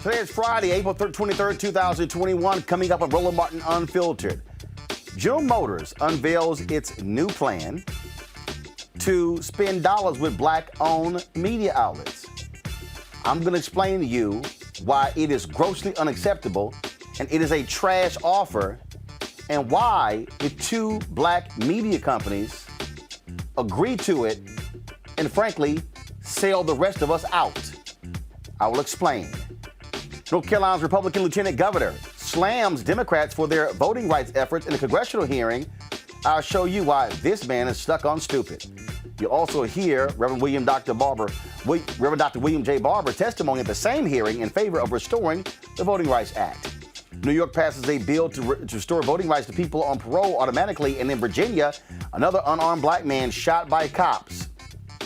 Today is Friday, April 23rd, 2021. Coming up on Roland Martin Unfiltered. General Motors unveils its new plan to spend dollars with black-owned media outlets. I'm going to explain to you why it is grossly unacceptable and it is a trash offer, and why the two black media companies agree to it and, frankly, sell the rest of us out. I will explain. North Carolina's Republican Lieutenant Governor slams Democrats for their voting rights efforts in a congressional hearing. I'll show you why this man is stuck on stupid. You'll also hear Reverend Dr. William J. Barber testimony at the same hearing in favor of restoring the Voting Rights Act. New York passes a bill to restore voting rights to people on parole automatically, and in Virginia, another unarmed black man shot by cops.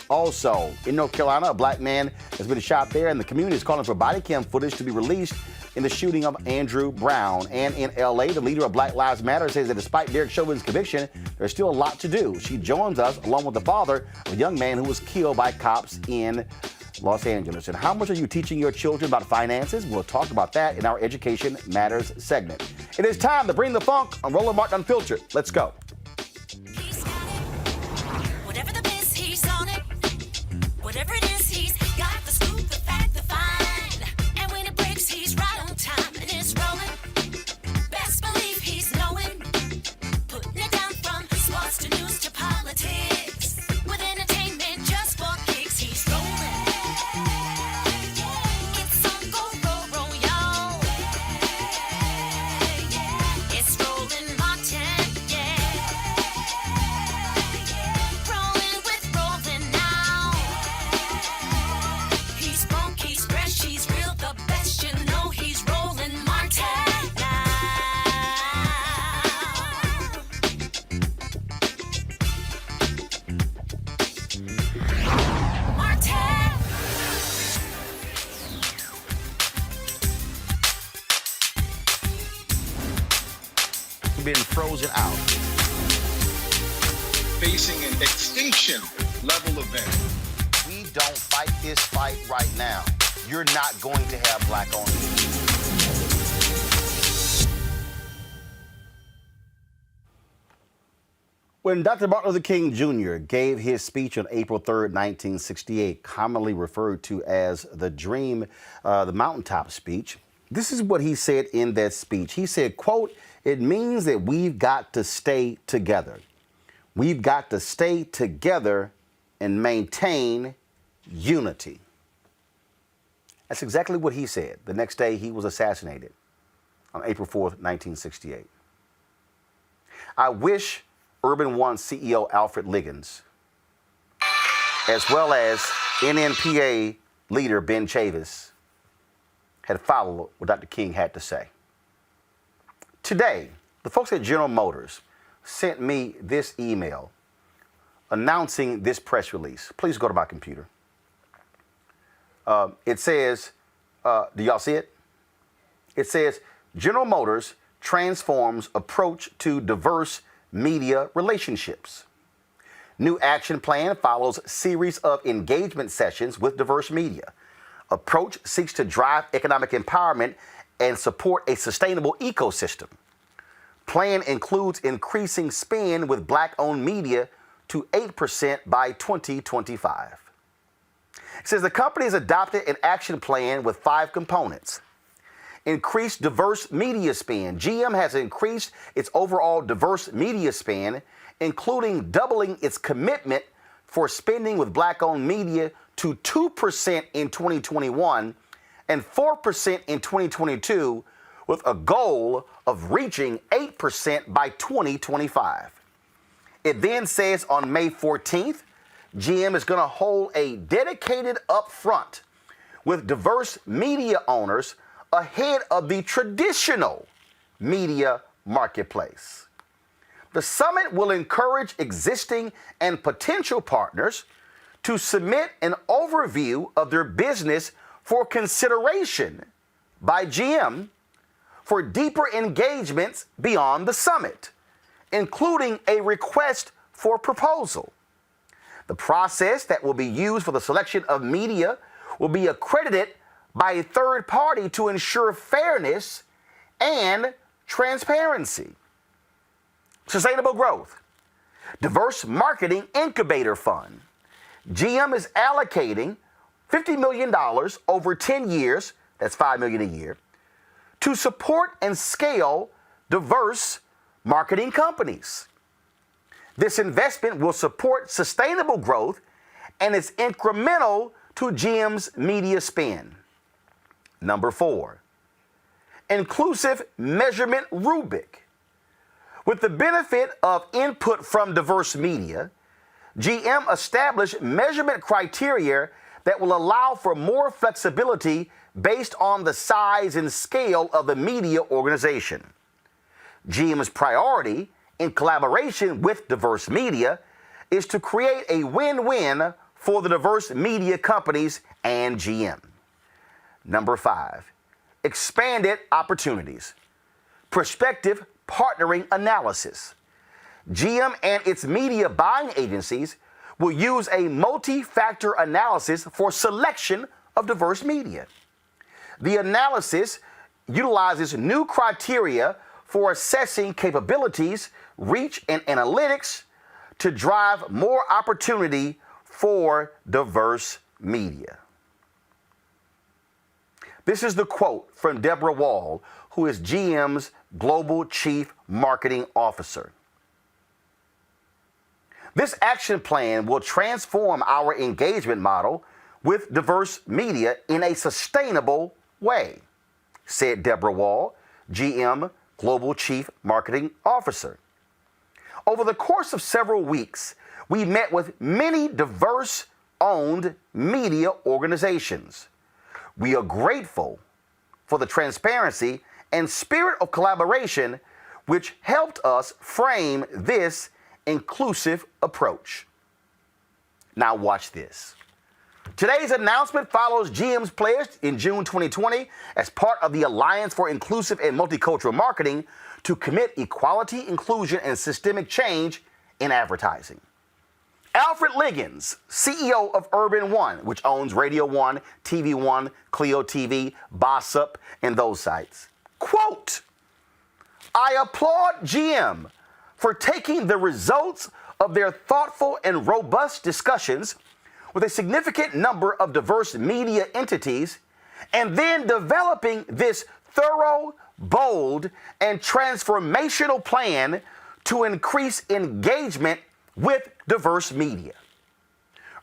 Also, in North Carolina, a black man has been shot there, and the community is calling for bodycam footage to be released in the shooting of Andrew Brown. And in L.A., the leader of Black Lives Matter says that despite Derek Chauvin's conviction, there's still a lot to do. She joins us along with the father of a young man who was killed by cops in Los Angeles. And how much are you teaching your children about finances? We'll talk about that in our Education Matters segment. It is time to bring the funk on Roland Martin Unfiltered. Let's go. Whatever the biz, he's on it. Whatever it is, he's got the scoop, the fact, the find. And when it breaks, he's right on time and it's rolling. Best believe he's knowing. Putting it down from sports to news to politics. With entertainment just for kicks, he's rolling. It's on go, y'all. It's Roland Martin, yeah. Rolling with Roland now. He's funk, he's fresh, he's real, the best, you know he's Roland Martin now. Martin. Been frozen out. Facing an extinction level event. We don't fight this fight right now, you're not going to have black-owned media. When Dr. Martin Luther King Jr. gave his speech on April 3rd, 1968, commonly referred to as the mountaintop speech, this is what he said in that speech. He said, quote, "It means that we've got to stay together. We've got to stay together and maintain unity." That's exactly what he said the next day he was assassinated on April 4th, 1968. I wish Urban One CEO Alfred Liggins, as well as NNPA leader Ben Chavis, had followed what Dr. King had to say. Today, the folks at General Motors sent me this email announcing this press release. Please go to my computer. It says, do y'all see it? It says, General Motors transforms approach to diverse media relationships. New action plan follows series of engagement sessions with diverse media. Approach seeks to drive economic empowerment and support a sustainable ecosystem. Plan includes increasing spend with black-owned media to 8% by 2025. It says the company has adopted an action plan with 5 components. Increase diverse media spend. GM has increased its overall diverse media spend, including doubling its commitment for spending with black-owned media to 2% in 2021 and 4% in 2022, with a goal of reaching 8% by 2025. It then says on May 14th, GM is going to hold a dedicated upfront with diverse media owners ahead of the traditional media marketplace. The summit will encourage existing and potential partners to submit an overview of their business for consideration by GM for deeper engagements beyond the summit, including a request for proposal. The process that will be used for the selection of media will be accredited by a third party to ensure fairness and transparency. Sustainable growth. Diverse Marketing Incubator Fund. GM is allocating $50 million over 10 years, that's $5 million a year, to support and scale diverse marketing companies. This investment will support sustainable growth and is incremental to GM's media spend. Number 4, inclusive measurement rubric. With the benefit of input from diverse media, GM established measurement criteria that will allow for more flexibility based on the size and scale of the media organization. GM's priority, in collaboration with diverse media, is to create a win-win for the diverse media companies and GM. Number 5, expanded opportunities. Prospective partnering analysis. GM and its media buying agencies will use a multi-factor analysis for selection of diverse media. The analysis utilizes new criteria for assessing capabilities, reach, and analytics to drive more opportunity for diverse media. This is the quote from Deborah Wall, who is GM's Global Chief Marketing Officer. This action plan will transform our engagement model with diverse media in a sustainable way, said Deborah Wall, GM Global Chief Marketing Officer. Over the course of several weeks, we met with many diverse-owned media organizations. We are grateful for the transparency and spirit of collaboration which helped us frame this inclusive approach. Now watch this. Today's announcement follows GM's pledge in June 2020 as part of the Alliance for Inclusive and Multicultural Marketing to commit equality, inclusion, and systemic change in advertising. Alfred Liggins, CEO of Urban One, which owns Radio One, TV One, Clio TV, Boss-Up, and those sites. Quote, I applaud GM for taking the results of their thoughtful and robust discussions with a significant number of diverse media entities and then developing this thorough, bold, and transformational plan to increase engagement with diverse media.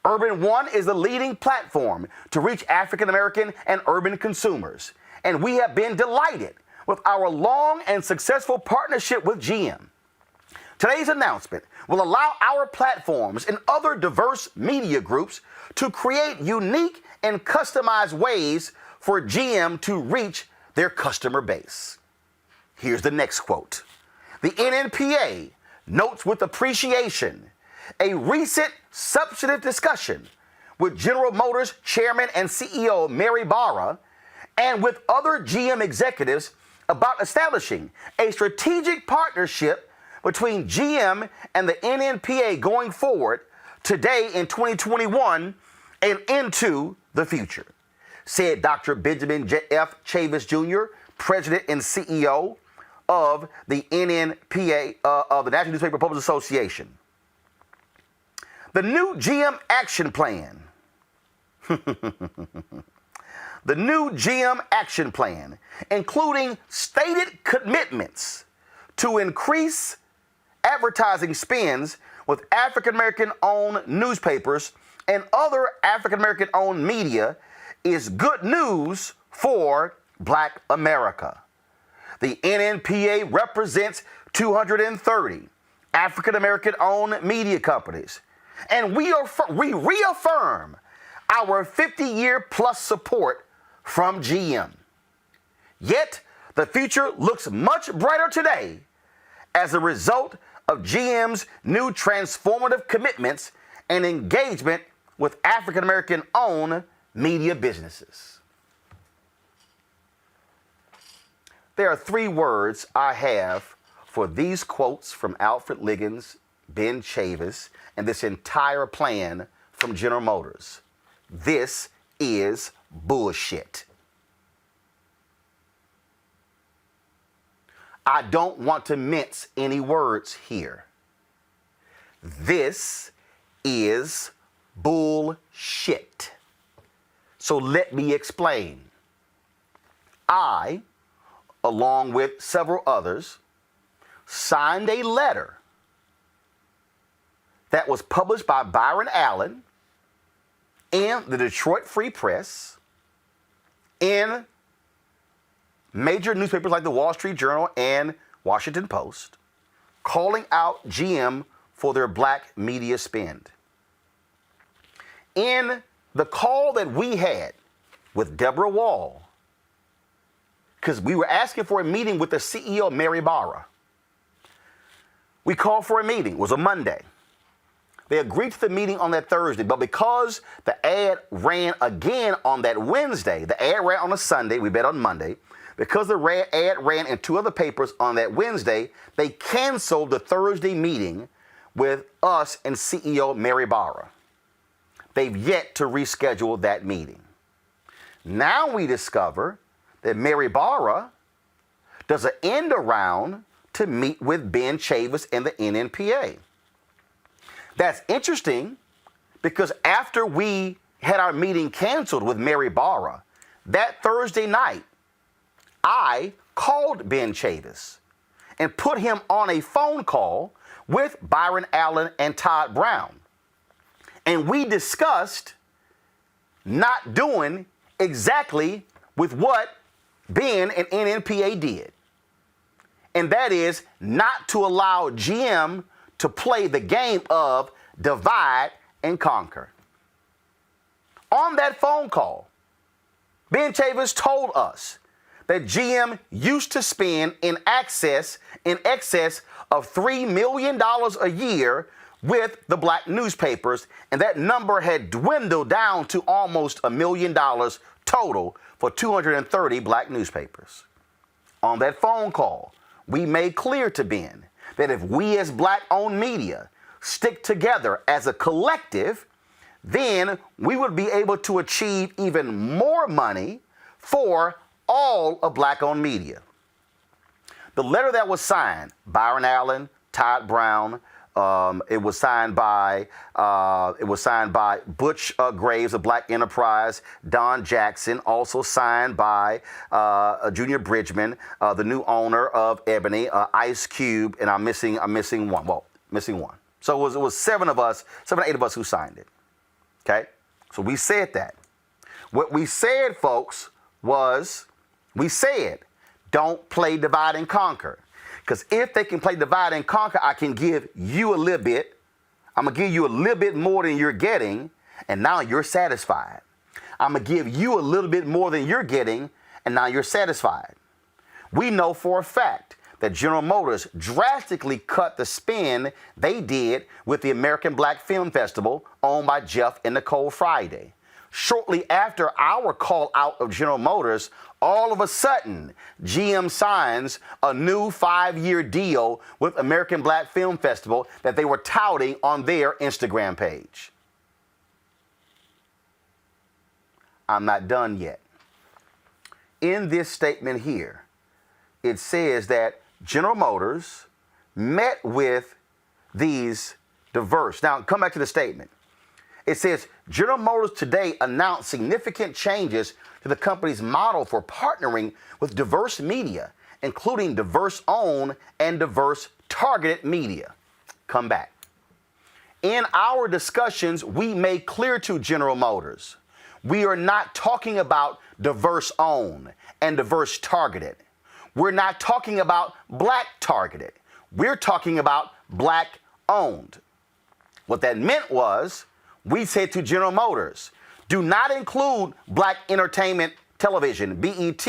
Urban One is the leading platform to reach African American and urban consumers, and we have been delighted with our long and successful partnership with GM. Today's announcement will allow our platforms and other diverse media groups to create unique and customized ways for GM to reach their customer base. Here's the next quote. The NNPA notes with appreciation a recent substantive discussion with General Motors Chairman and CEO Mary Barra and with other GM executives about establishing a strategic partnership between GM and the NNPA going forward today in 2021 and into the future, said Dr. Benjamin F. Chavis Jr., President and CEO of the NNPA, of the National Newspaper Publishers Association. The new GM action plan. The new GM action plan, including stated commitments to increase advertising spends with African American owned newspapers and other African American owned media, is good news for Black America. The NNPA represents 230 African American owned media companies, and we reaffirm our 50-year plus support from GM. Yet, the future looks much brighter today as a result of GM's new transformative commitments and engagement with African American owned media businesses. There are 3 words I have for these quotes from Alfred Liggins, Ben Chavis, and this entire plan from General Motors. This is bullshit. I don't want to mince any words here. This is bullshit. So let me explain. I, along with several others, signed a letter that was published by Byron Allen in the Detroit Free Press, in major newspapers like the Wall Street Journal and Washington Post, calling out GM for their black media spend. In the call that we had with Deborah Wall, because we were asking for a meeting with the CEO, Mary Barber. We called for a meeting. It was a Monday. They agreed to the meeting on that Thursday, but because the ad ran again on that Wednesday, the ad ran on a Sunday, we bet on Monday, because the ad ran in two other papers on that Wednesday, they canceled the Thursday meeting with us and CEO Mary Barber. They've yet to reschedule that meeting. Now we discover that Mary Barber does an end around to meet with Ben Chavis and the NNPA. That's interesting because after we had our meeting canceled with Mary Barber, that Thursday night, I called Ben Chavis and put him on a phone call with Byron Allen and Todd Brown. And we discussed not doing exactly with what Ben and NNPA did. And that is not to allow GM to play the game of divide and conquer. On that phone call, Ben Chavis told us that GM used to spend in excess of $3 million a year with the black newspapers, and that number had dwindled down to almost $1 million total for 230 black newspapers. On that phone call, we made clear to Ben that if we as black-owned media stick together as a collective, then we would be able to achieve even more money for all of black-owned media. The letter that was signed, Byron Allen, Todd Brown, it was signed by Butch Graves of Black Enterprise, Don Jackson, also signed by Junior Bridgman, the new owner of Ebony, Ice Cube, and I'm missing one. Well, missing one. So it was 7 or 8 of us who signed it. Okay, so we said that. What we said, folks, was we said don't play divide and conquer. Because if they can play divide and conquer, I can give you a little bit. I'm going to give you a little bit more than you're getting, and now you're satisfied. I'm going to give you a little bit more than you're getting, and now you're satisfied. We know for a fact that General Motors drastically cut the spend they did with the American Black Film Festival owned by Jeff and Nicole Friday. Shortly after our call out of General Motors, all of a sudden, GM signs a new 5-year deal with American Black Film Festival that they were touting on their Instagram page. I'm not done yet. In this statement here, it says that General Motors met with these diverse. Now, come back to the statement. It says, General Motors today announced significant changes to the company's model for partnering with diverse media, including diverse-owned and diverse targeted media. Come back. In our discussions, we made clear to General Motors, we are not talking about diverse-owned and diverse targeted. We're not talking about black targeted. We're talking about black-owned. What that meant was, we said to General Motors, do not include Black Entertainment Television, BET,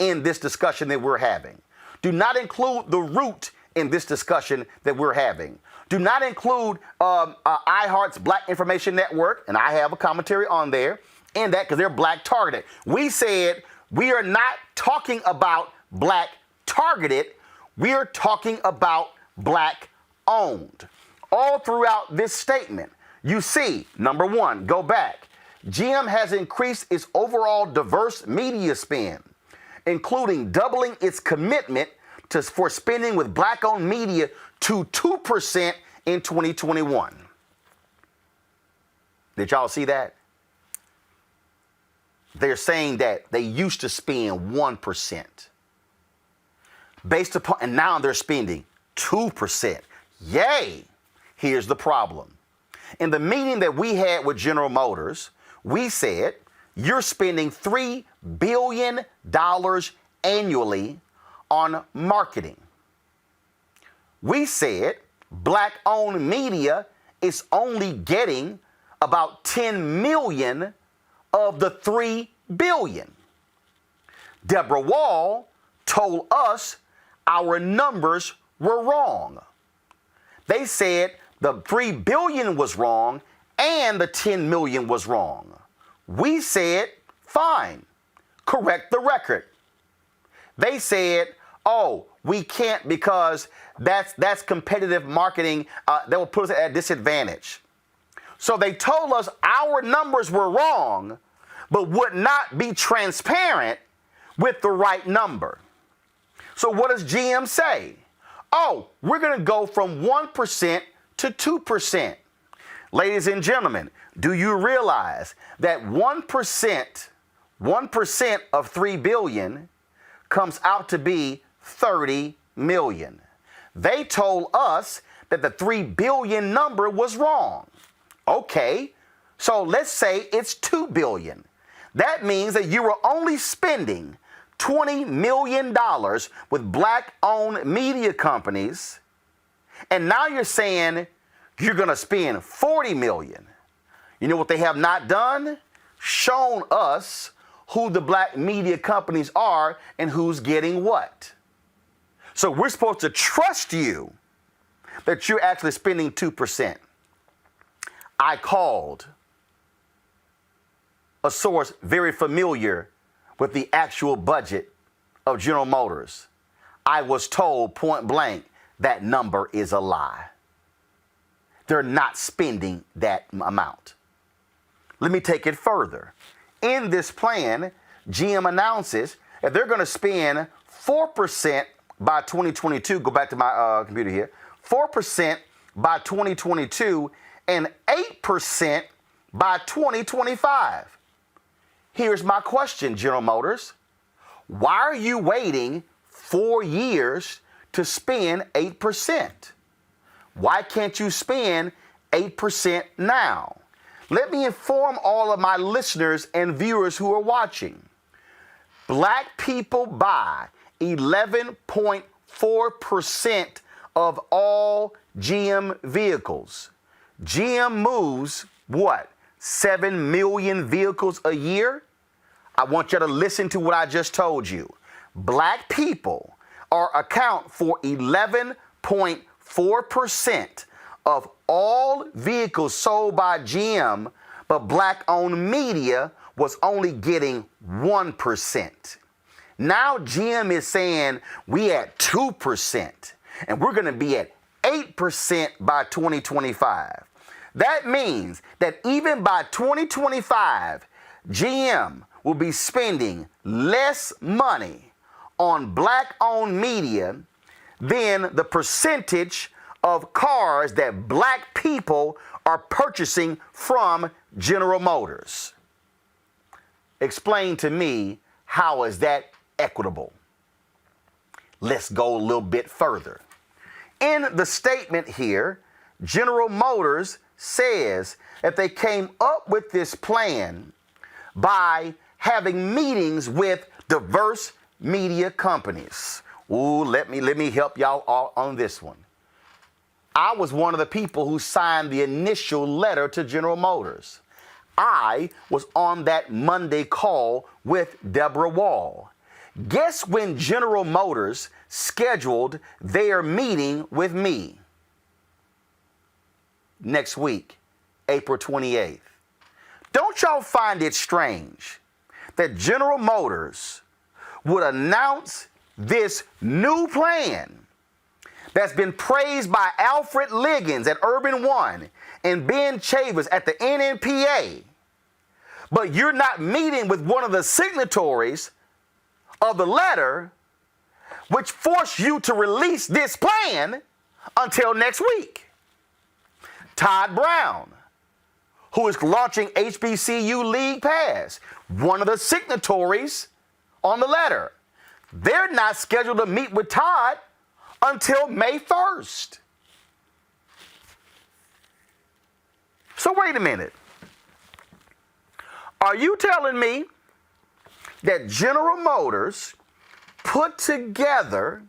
in this discussion that we're having. Do not include The Root in this discussion that we're having. Do not include iHeart's Black Information Network, and I have a commentary on there, in that because they're black targeted. We said we are not talking about black targeted, we are talking about black owned. All throughout this statement, you see, number one, go back. GM has increased its overall diverse media spend, including doubling its commitment for spending with black-owned media to 2% in 2021. Did y'all see that? They're saying that they used to spend 1%. Based upon, and now they're spending 2%. Yay! Here's the problem. In the meeting that we had with General Motors, we said, you're spending $3 billion annually on marketing. We said black-owned media is only getting about 10 million of the 3 billion. Deborah Wall told us our numbers were wrong. They said the 3 billion was wrong and the 10 million was wrong. We said, fine, correct the record. They said, oh, we can't because that's competitive marketing that will put us at a disadvantage. So they told us our numbers were wrong, but would not be transparent with the right number. So what does GM say? Oh, we're going to go from 1% to 2%. Ladies and gentlemen, do you realize that 1% of 3 billion comes out to be 30 million? They told us that the 3 billion number was wrong. Okay, so let's say it's 2 billion. That means that you were only spending $20 million with black-owned media companies, and now you're saying you're going to spend $40 million. You know what they have not done? Shown us who the black media companies are and who's getting what. So we're supposed to trust you that you're actually spending 2%. I called a source very familiar with the actual budget of General Motors. I was told point blank that number is a lie. They're not spending that amount. Let me take it further. In this plan, GM announces that they're going to spend 4% by 2022. Go back to my computer here. 4% by 2022 and 8% by 2025. Here's my question, General Motors. Why are you waiting 4 years to spend 8%? Why can't you spend 8% now? Let me inform all of my listeners and viewers who are watching. Black people buy 11.4% of all GM vehicles. GM moves what? 7 million vehicles a year? I want you to listen to what I just told you. Black people account for 11.4% of all vehicles sold by GM, but black-owned media was only getting 1%. Now GM is saying we at 2%, and we're going to be at 8% by 2025. That means that even by 2025, GM will be spending less money on black-owned media than the percentage of cars that black people are purchasing from General Motors. Explain to me, how is that equitable? Let's go a little bit further. In the statement here, General Motors says that they came up with this plan by having meetings with diverse media companies. Ooh, let me help y'all all on this one. I was one of the people who signed the initial letter to General Motors. I was on that Monday call with Deborah Wall. Guess when General Motors scheduled their meeting with me? Next week, April 28th. Don't y'all find it strange that General Motors would announce this new plan that's been praised by Alfred Liggins at Urban One and Ben Chavis at the NNPA, but you're not meeting with one of the signatories of the letter which forced you to release this plan until next week. Todd Brown, who is launching HBCU League Pass, one of the signatories on the letter. They're not scheduled to meet with Todd until May 1st. So wait a minute. Are you telling me that General Motors put together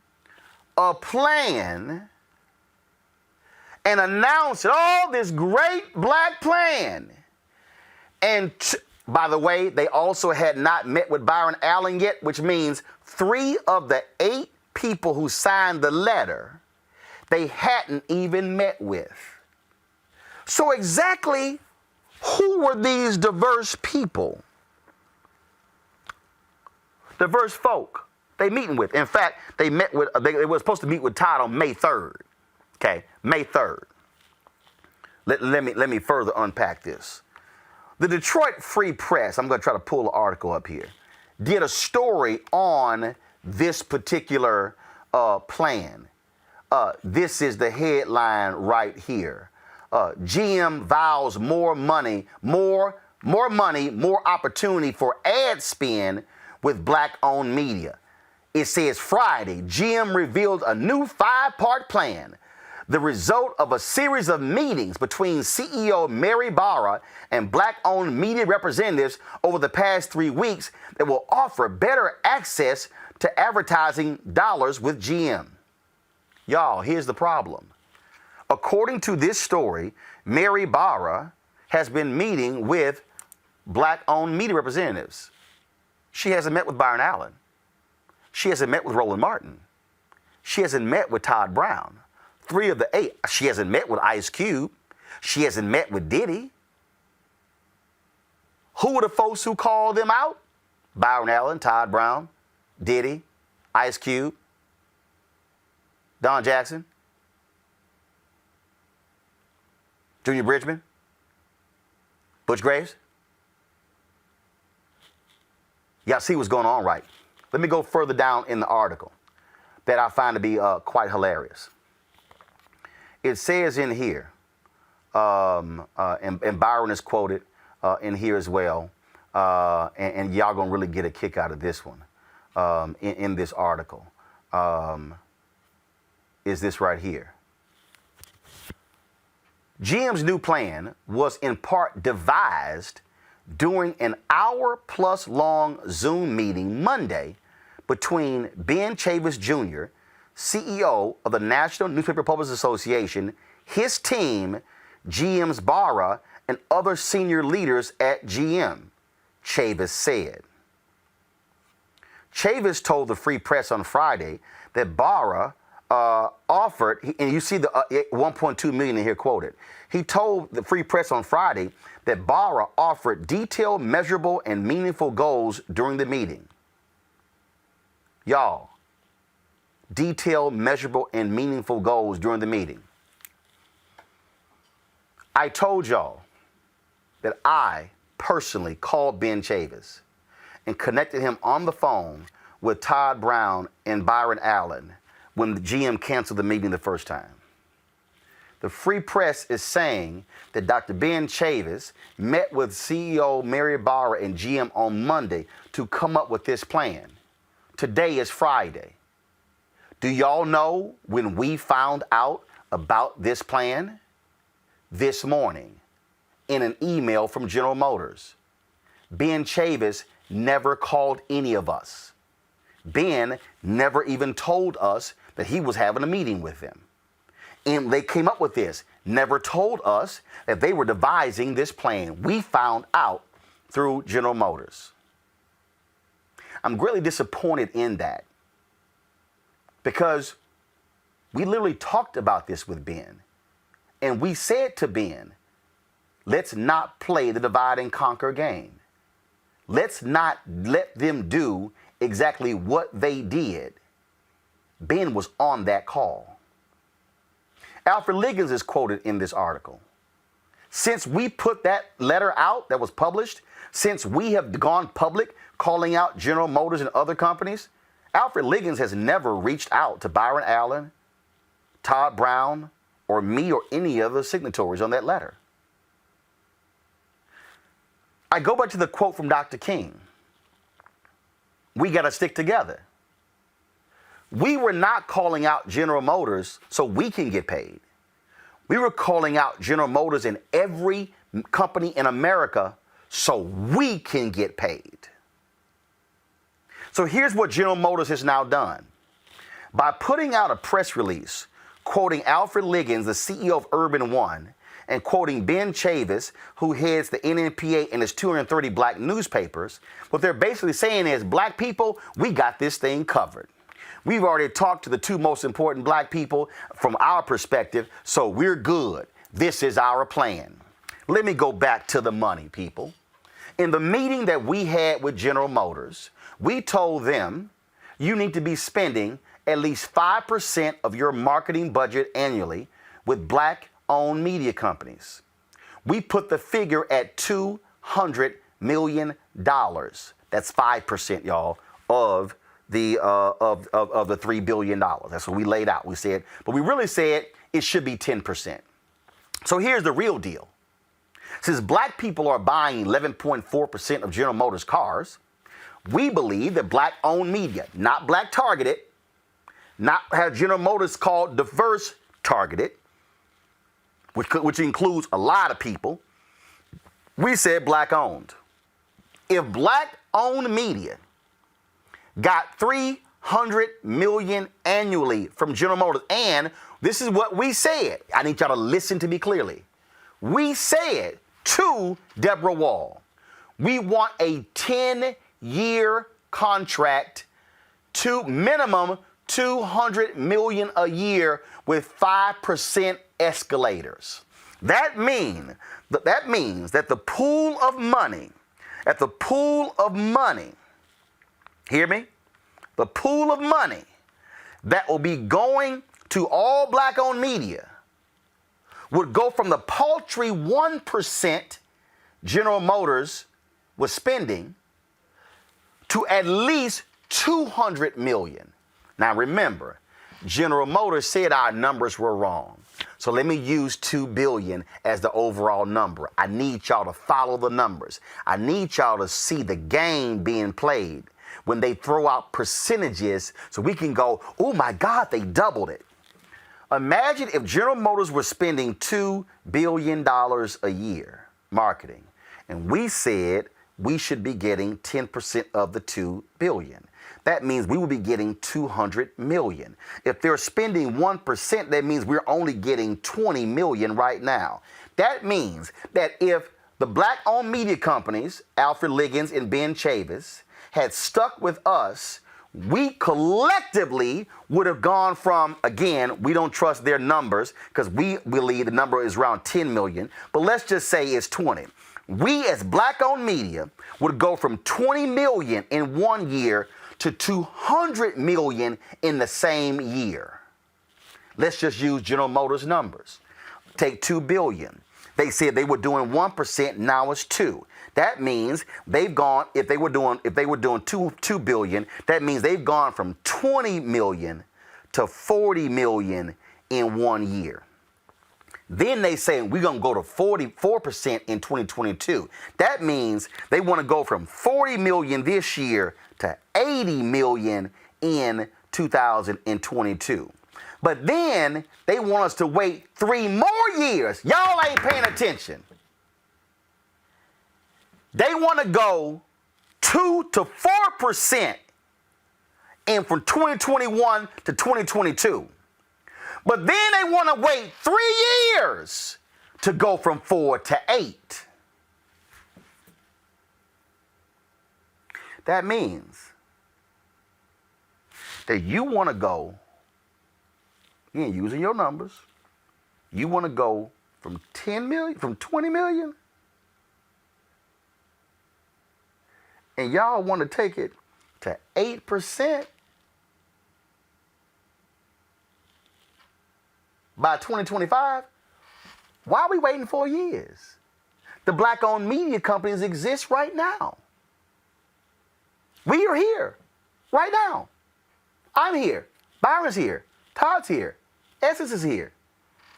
a plan and announced this great black plan? And by the way, they also had not met with Byron Allen yet, which means 3 of the 8 people who signed the letter, they hadn't even met with. So exactly who were these diverse people? Diverse folk they meeting with. In fact, they met with, they were supposed to meet with Todd on May 3rd. Okay, May 3rd. Let me further unpack this. The Detroit Free Press, I'm going to try to pull the article up here, did a story on this particular plan. This is the headline right here. GM vows more money, more opportunity for ad spend with black-owned media. It says Friday, GM revealed a new 5-part plan, the result of a series of meetings between CEO Mary Barra and black-owned media representatives over the past 3 weeks that will offer better access to advertising dollars with GM. Y'all, here's the problem. According to this story, Mary Barra has been meeting with black-owned media representatives. She hasn't met with Byron Allen. She hasn't met with Roland Martin. She hasn't met with Todd Brown. 3 of the 8. She hasn't met with Ice Cube. She hasn't met with Diddy. Who were the folks who called them out? Byron Allen, Todd Brown, Diddy, Ice Cube, Don Jackson, Junior Bridgman, Butch Graves. Y'all see what's going on, right? Let me go further down in the article that I find to be quite hilarious. It says in here, and Byron is quoted in here as well, and y'all gonna really get a kick out of this one in this article, is this right here. GM's new plan was in part devised during an hour-plus long Zoom meeting Monday between Ben Chavis Jr., CEO of the National Newspaper Publishers Association, his team, GM's Barra, and other senior leaders at GM, Chavis said. Chavis told the Free Press on Friday that Barra offered, and you see the 1.2 million in here quoted. He told the Free Press on Friday that Barra offered detailed, measurable, and meaningful goals during the meeting. Y'all, detailed, measurable, and meaningful goals during the meeting. I told y'all that I personally called Ben Chavis and connected him on the phone with Todd Brown and Byron Allen when the GM canceled the meeting the first time. The Free Press is saying that Dr. Ben Chavis met with CEO Mary Barra and GM on Monday to come up with this plan. Today is Friday. Do y'all know when we found out about this plan? This morning, in an email from General Motors. Ben Chavis never called any of us. Ben never even told us that he was having a meeting with them. And they came up with this, never told us that they were devising this plan. We found out through General Motors. I'm greatly disappointed in that because we literally talked about this with Ben. And we said to Ben, let's not play the divide and conquer game. Let's not let them do exactly what they did. Ben was on that call. Alfred Liggins is quoted in this article. Since we put that letter out that was published, since we have gone public calling out General Motors and other companies, Alfred Liggins has never reached out to Byron Allen, Todd Brown, or me or any other signatories on that letter. I go back to the quote from Dr. King. We got to stick together. We were not calling out General Motors so we can get paid. We were calling out General Motors and every company in America so we can get paid. So here's what General Motors has now done. By putting out a press release quoting Alfred Liggins, the CEO of Urban One, and quoting Ben Chavis, who heads the NNPA and his 230 black newspapers, what they're basically saying is, black people, we got this thing covered. We've already talked to the two most important black people from our perspective, so we're good. This is our plan. Let me go back to the money, people. In the meeting that we had with General Motors, we told them you need to be spending at least 5% of your marketing budget annually with black-owned media companies. We put the figure at $200 million. That's 5%, y'all, of the $3 billion. That's what we laid out. We said, but we really said it should be 10%. So here's the real deal. Since black people are buying 11.4% of General Motors cars, we believe that black-owned media, not black targeted, not have General Motors called diverse targeted, which includes a lot of people, we said black-owned. If black-owned media got $300 million annually from General Motors, and this is what we said. I need y'all to listen to me clearly. We said to Deborah Wall, we want a 10-year contract to minimum $200 million a year with 5% escalators. That means that the pool of money, hear me? The pool of money that will be going to all black-owned media would go from the paltry 1% General Motors was spending to at least $200 million. Now remember, General Motors said our numbers were wrong. So let me use $2 billion as the overall number. I need y'all to follow the numbers. I need y'all to see the game being played when they throw out percentages so we can go, oh my God, they doubled it. Imagine if General Motors were spending $2 billion a year marketing, and we said we should be getting 10% of the $2 billion. That means we would be getting $200 million. If they're spending 1%, that means we're only getting $20 million right now. That means that if the black-owned media companies, Alfred Liggins and Ben Chavis, had stuck with us, we collectively would have gone from, again, we don't trust their numbers because we believe the number is around 10 million, but let's just say it's 20. We as black-owned media would go from 20 million in 1 year to 200 million in the same year. Let's just use General Motors numbers. Take 2 billion. They said they were doing 1%, now it's 2. That means they've gone, if they were doing 2 billion, that means they've gone from 20 million to 40 million in 1 year. Then they say we're going to go to 44% in 2022. That means they want to go from 40 million this year to 80 million in 2022. But then they want us to wait 3 more years. Y'all ain't paying attention. They want to go 2 to 4% in from 2021 to 2022. But then they want to wait 3 years to go from 4 to 8. That means that you want to go, again, using your numbers, you want to go from 10 million, from 20 million, and y'all want to take it to 8% by 2025. Why are we waiting 4 years? The black-owned media companies exist right now. We are here right now. I'm here. Byron's here. Todd's here. Essence is here.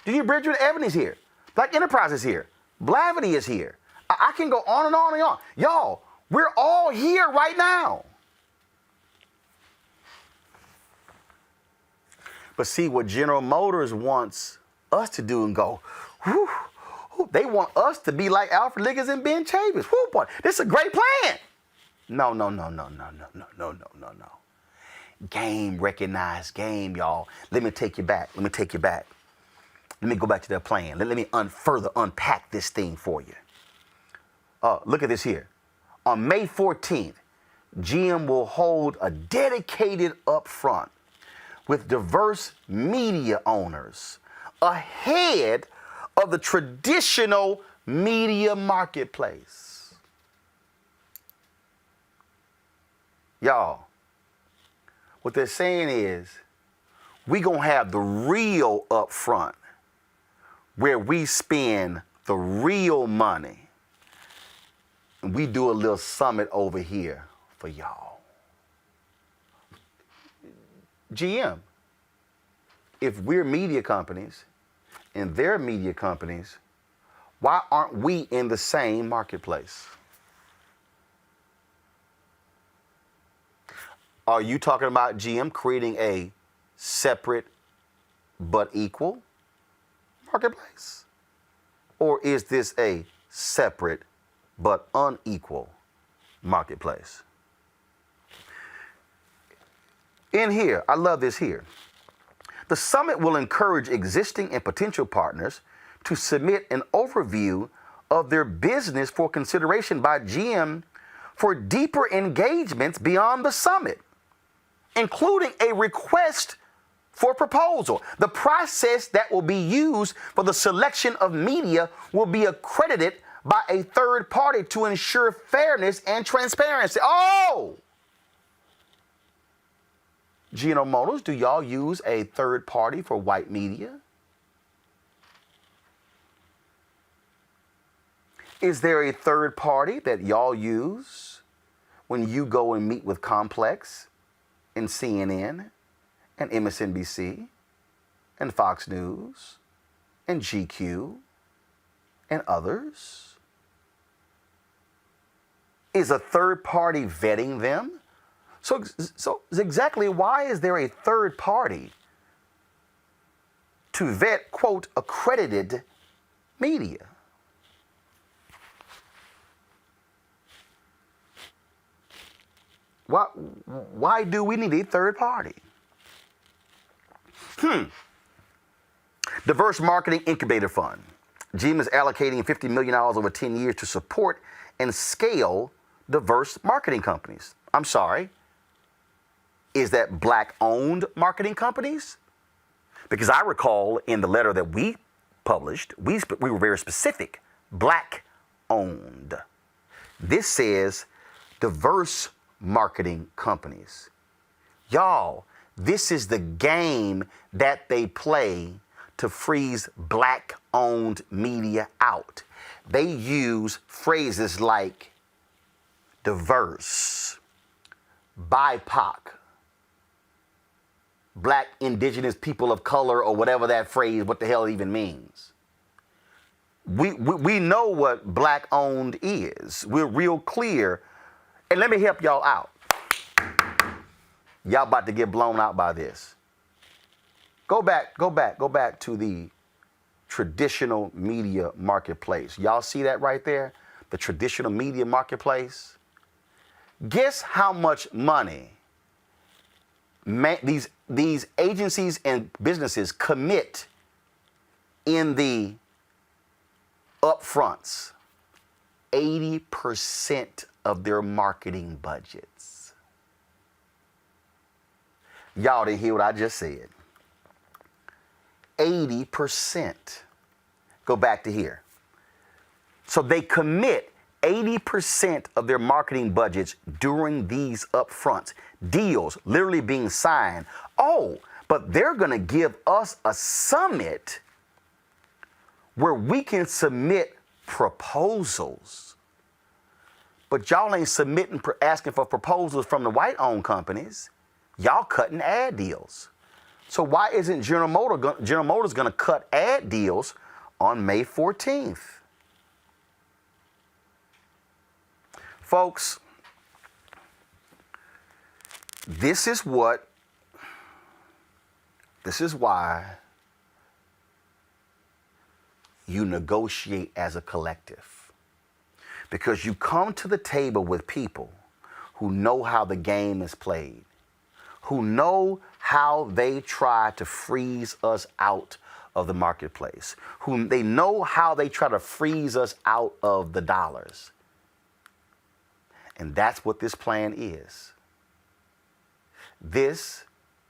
Did you Bridget Ebony's here. Black Enterprise is here. Blavity is here. I can go on and on and on. Y'all, we're all here right now. But see, what General Motors wants us to do and go, whew, whew, they want us to be like Alfred Liggins and Ben Chavis. Whew, boy, this is a great plan. No. Game, recognized game, y'all. Let me take you back. Let me go back to that plan. Let me further unpack this thing for you. Look at this here. On May 14th, GM will hold a dedicated upfront with diverse media owners ahead of the traditional media marketplace. Y'all, what they're saying is we're going to have the real upfront where we spend the real money. And we do a little summit over here for y'all. GM, if we're media companies and they're media companies, why aren't we in the same marketplace? Are you talking about GM creating a separate but equal marketplace? Or is this a separate but unequal marketplace? In here, I love this here. The summit will encourage existing and potential partners to submit an overview of their business for consideration by GM for deeper engagements beyond the summit, including a request for proposal. The process that will be used for the selection of media will be accredited by a third party to ensure fairness and transparency. Oh! General Motors, do y'all use a third party for white media? Is there a third party that y'all use when you go and meet with Complex and CNN and MSNBC and Fox News and GQ and others? Is a third party vetting them? So exactly why is there a third party to vet, quote, accredited media? Why do we need a third party? Diverse Marketing Incubator Fund. GM is allocating $50 million over 10 years to support and scale diverse marketing companies. I'm sorry. Is that black-owned marketing companies? Because I recall in the letter that we published, we were very specific, black-owned. This says diverse marketing companies. Y'all, this is the game that they play to freeze black-owned media out. They use phrases like diverse, BIPOC, Black, indigenous, people of color, or whatever that phrase, what the hell it even means. We know what black-owned is. We're real clear. And let me help y'all out. Y'all about to get blown out by this. Go back to the traditional media marketplace. Y'all see that right there? The traditional media marketplace. Guess how much money these agencies and businesses commit in the upfronts? 80% of their marketing budgets. Y'all didn't hear what I just said. 80%. Go back to here. So they commit 80% of their marketing budgets during these upfronts. Deals literally being signed. Oh, but they're going to give us a summit where we can submit proposals. But y'all ain't submitting, asking for proposals from the white-owned companies. Y'all cutting ad deals. So why isn't General Motors going to cut ad deals on May 14th? Folks, this is why you negotiate as a collective. Because you come to the table with people who know how the game is played, who know how they try to freeze us out of the marketplace, who they know how they try to freeze us out of the dollars. And that's what this plan is. This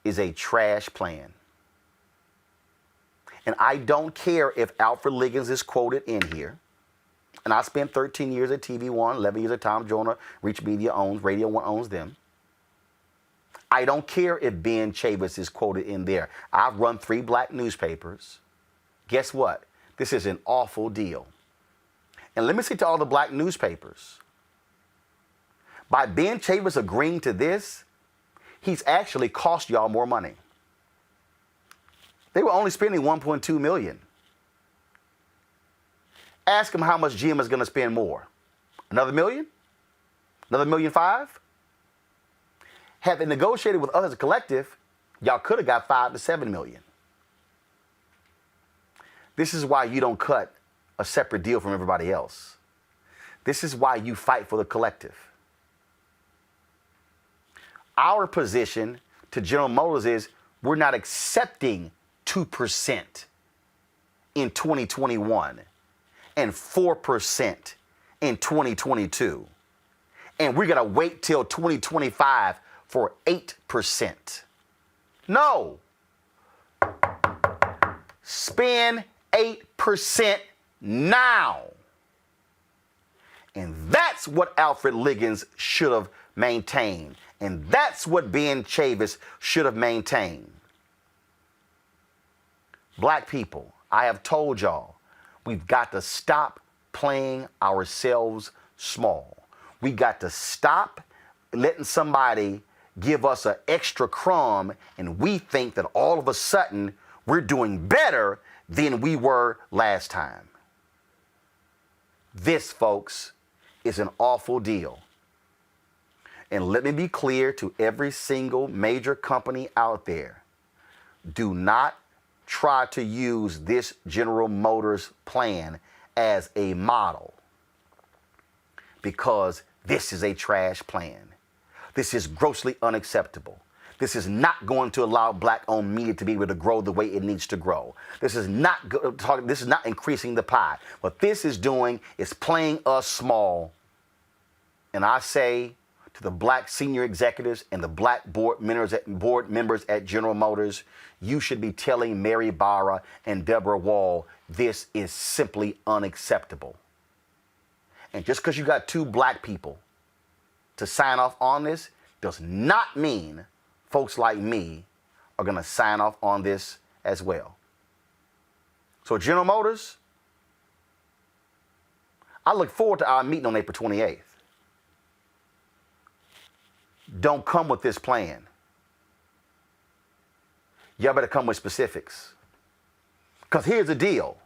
is a trash plan. And I don't care if Alfred Liggins is quoted in here. And I spent 13 years at TV One, 11 years at Tom Joyner, Reach Media owns, Radio One owns them. I don't care if Ben Chavis is quoted in there. I've run 3 black newspapers. Guess what? This is an awful deal. And let me say to all the black newspapers, by Ben Chavis agreeing to this, he's actually cost y'all more money. They were only spending $1.2 million. Ask them how much GM is going to spend more. Another million? Another $1.5 million? Had they negotiated with us as a collective, y'all could have got $5 to $7 million. This is why you don't cut a separate deal from everybody else. This is why you fight for the collective. Our position to General Motors is we're not accepting 2% in 2021 and 4% in 2022. And we're going to wait till 2025 for 8%. No. Spend 8% now. And that's what Alfred Liggins should have maintained. And that's what Ben Chavis should have maintained. Black people, I have told y'all, we've got to stop playing ourselves small. We got to stop letting somebody give us an extra crumb and we think that all of a sudden we're doing better than we were last time. This, folks, is an awful deal. And let me be clear to every single major company out there. Do not try to use this General Motors plan as a model, because this is a trash plan. This is grossly unacceptable. This is not going to allow black-owned media to be able to grow the way it needs to grow. This is not increasing the pie. What this is doing is playing us small. And I say to the black senior executives and the black board members at General Motors, you should be telling Mary Barra and Deborah Wall, this is simply unacceptable. And just because you got 2 black people to sign off on this does not mean folks like me are going to sign off on this as well. So General Motors, I look forward to our meeting on April 28th. Don't come with this plan. Y'all better come with specifics. Because here's the deal.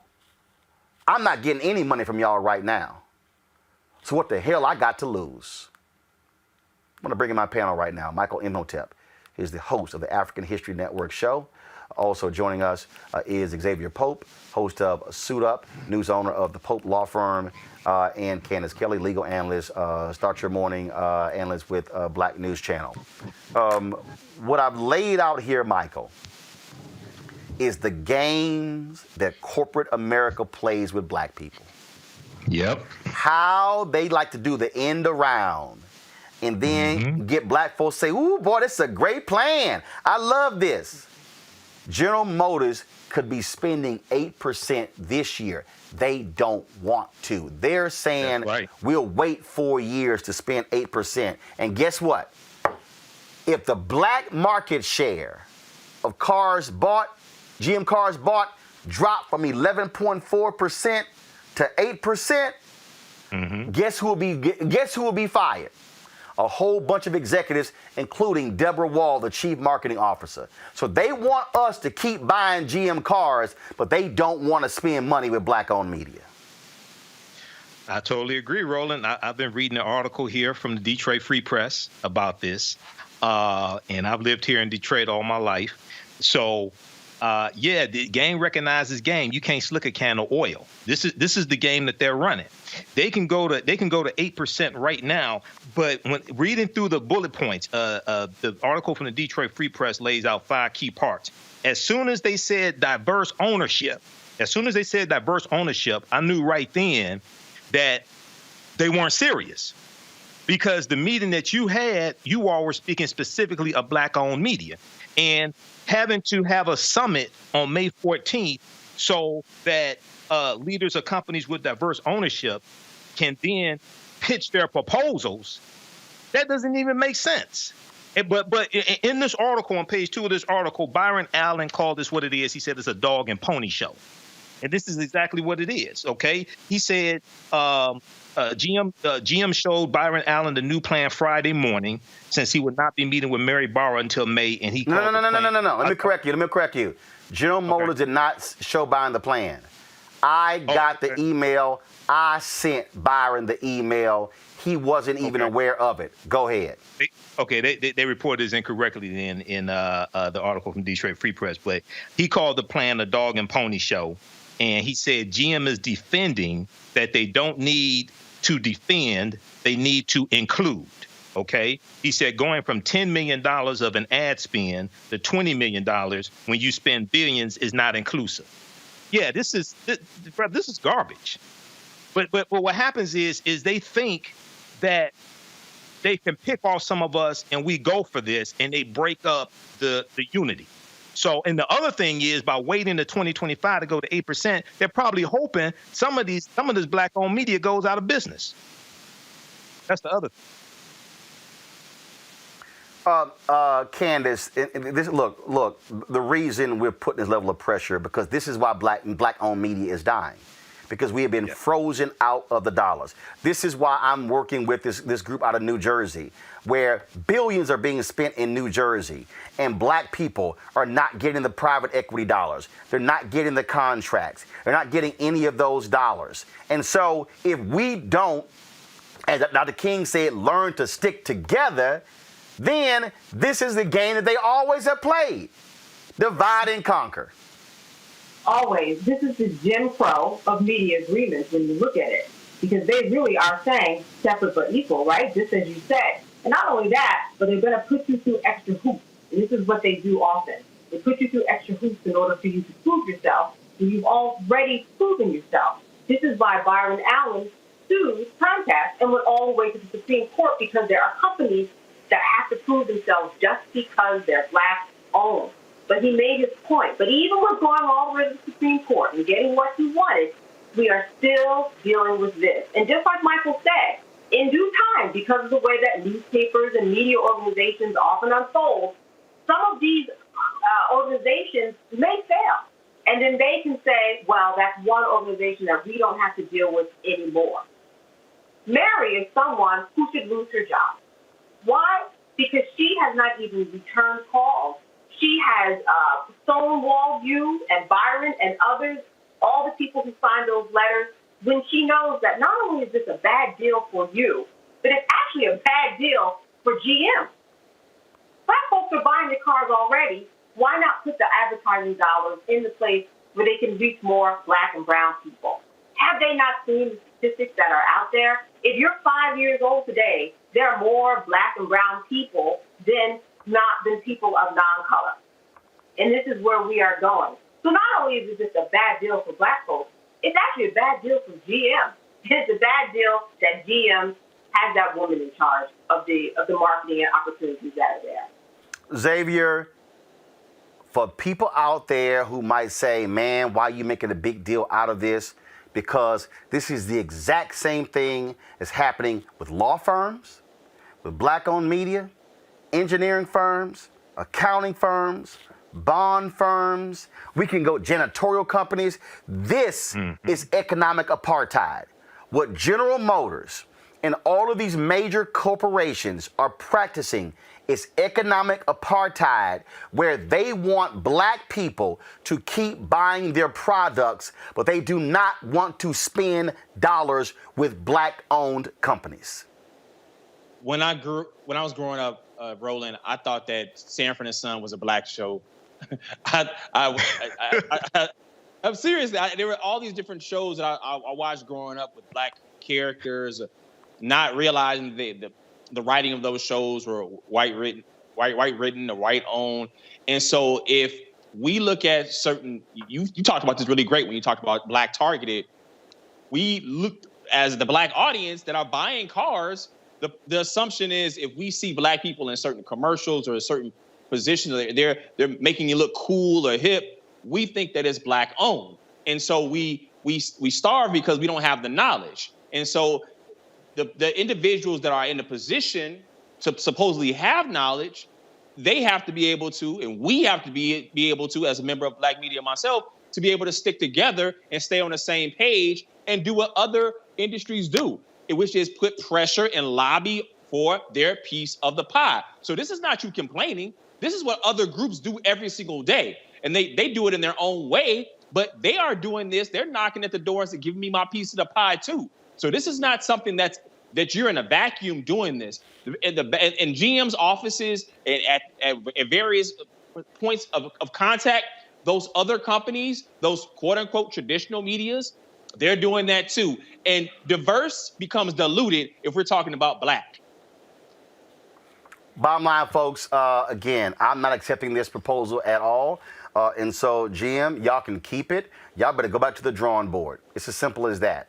I'm not getting any money from y'all right now. So what the hell I got to lose? I'm going to bring in my panel right now. Michael Imhotep is the host of the African History Network show. Also joining us is Xavier Pope, host of Suit Up, news owner of the Pope Law Firm, and Candace Kelly, legal analyst, Start Your Morning analyst with Black News Channel. What I've laid out here, Michael, is the games that corporate America plays with black people. Yep. How they like to do the end around and then get black folks say, ooh, boy, this is a great plan. I love this. General Motors could be spending 8% this year. They don't want to. They're saying, right, we'll wait 4 years to spend 8%. And guess what? If the black market share of cars bought, GM cars bought, dropped from 11.4% to 8%, guess who will be fired? a whole bunch of executives, including Deborah Wall, the chief marketing officer. So they want us to keep buying GM cars, but they don't want to spend money with black-owned media. I totally agree, Roland. I've been reading an article here from the Detroit Free Press about this, and I've lived here in Detroit all my life. So, yeah, the game recognizes game. You can't slick a can of oil. This is the game that they're running. They can go to 8% right now, but when reading through the bullet points, the article from the Detroit Free Press lays out 5 key parts. As soon as they said diverse ownership, I knew right then that they weren't serious, because the meeting that you had, you all were speaking specifically of black-owned media, and having to have a summit on May 14th so that leaders of companies with diverse ownership can then pitch their proposals. That doesn't even make sense. But in this article, on page 2 of this article, Byron Allen called this what it is. He said it's a dog and pony show. And this is exactly what it is, okay? He said GM showed Byron Allen the new plan Friday morning, since he would not be meeting with Mary Barber until May, and he No. Let me correct you. General Motors did not show Byron the plan. I got the email. I sent Byron the email. He wasn't even aware of it. Go ahead. They reported this incorrectly then in the article from Detroit Free Press, but he called the plan a dog and pony show. And he said GM is defending that they don't need to defend, they need to include, okay? He said going from $10 million of an ad spend to $20 million when you spend billions is not inclusive. Yeah, this is garbage. But what happens is they think that they can pick off some of us and we go for this, and they break up the unity. So, and the other thing is, by waiting to 2025 to go to 8%, they're probably hoping some of this black-owned media goes out of business. That's the other thing. Candace, look, the reason we're putting this level of pressure, because this is why black-owned media is dying, because we have been frozen out of the dollars. This is why I'm working with this group out of New Jersey, where billions are being spent in New Jersey, and black people are not getting the private equity dollars. They're not getting the contracts. They're not getting any of those dollars. And so if we don't, as Dr. King said, learn to stick together, then this is the game that they always have played. Divide and conquer. Always. This is the Jim Crow of media agreements when you look at it, because they really are saying separate but equal, right? Just as you said. And not only that, but they're going to put you through extra hoops. And this is what they do often. They put you through extra hoops in order for you to prove yourself, and you've already proven yourself. This is why Byron Allen sued Comcast and went all the way to the Supreme Court, because there are companies that have to prove themselves just because they're black-owned. But he made his point. But even with going all the way to the Supreme Court and getting what he wanted, we are still dealing with this. And just like Michael said, in due time, because of the way that newspapers and media organizations often unfold, some of these organizations may fail. And then they can say, well, that's one organization that we don't have to deal with anymore. Mary is someone who should lose her job. Why? Because she has not even returned calls. She has stonewalled you and Byron and others, all the people who signed those letters, when she knows that not only is this a bad deal for you, but it's actually a bad deal for GM. Black folks are buying the cars already. Why not put the advertising dollars in the place where they can reach more black and brown people? Have they not seen the statistics that are out there? If you're 5 years old today, there are more black and brown people than people of non-color. And this is where we are going. So not only is it just a bad deal for black folks, it's actually a bad deal for GM. It's a bad deal that GM has that woman in charge of the marketing and opportunities that are there. Xavier, for people out there who might say, man, why are you making a big deal out of this? Because this is the exact same thing that's happening with law firms, with black-owned media, engineering firms, accounting firms, bond firms. We can go janitorial companies. This is economic apartheid. What General Motors and all of these major corporations are practicing is economic apartheid, where they want black people to keep buying their products, but they do not want to spend dollars with black-owned companies. When I was growing up, Roland, I thought that Sanford and Son was a black show. I'm serious. There were all these different shows that I watched growing up with black characters, not realizing the writing of those shows were white written or white owned. And so if we look at certain, you talked about this really great when you talked about black targeted. We look as the black audience that are buying cars. The assumption is if we see black people in certain commercials or a certain positions, they're making you look cool or hip, we think that it's black owned. And so we starve because we don't have the knowledge. And so the individuals that are in the position to supposedly have knowledge, they have to be able to, and we have to be able to, as a member of Black Media myself, to be able to stick together and stay on the same page and do what other industries do, which is put pressure and lobby for their piece of the pie. So this is not you complaining. This is what other groups do every single day. And they do it in their own way, but they are doing this. They're knocking at the doors and giving me my piece of the pie too. So this is not something that you're in a vacuum doing this. In GM's offices and at various points of contact, those other companies, those quote unquote traditional medias, they're doing that too. And diverse becomes diluted if we're talking about black. Bottom line, folks, again, I'm not accepting this proposal at all. And so, GM, y'all can keep it. Y'all better go back to the drawing board. It's as simple as that.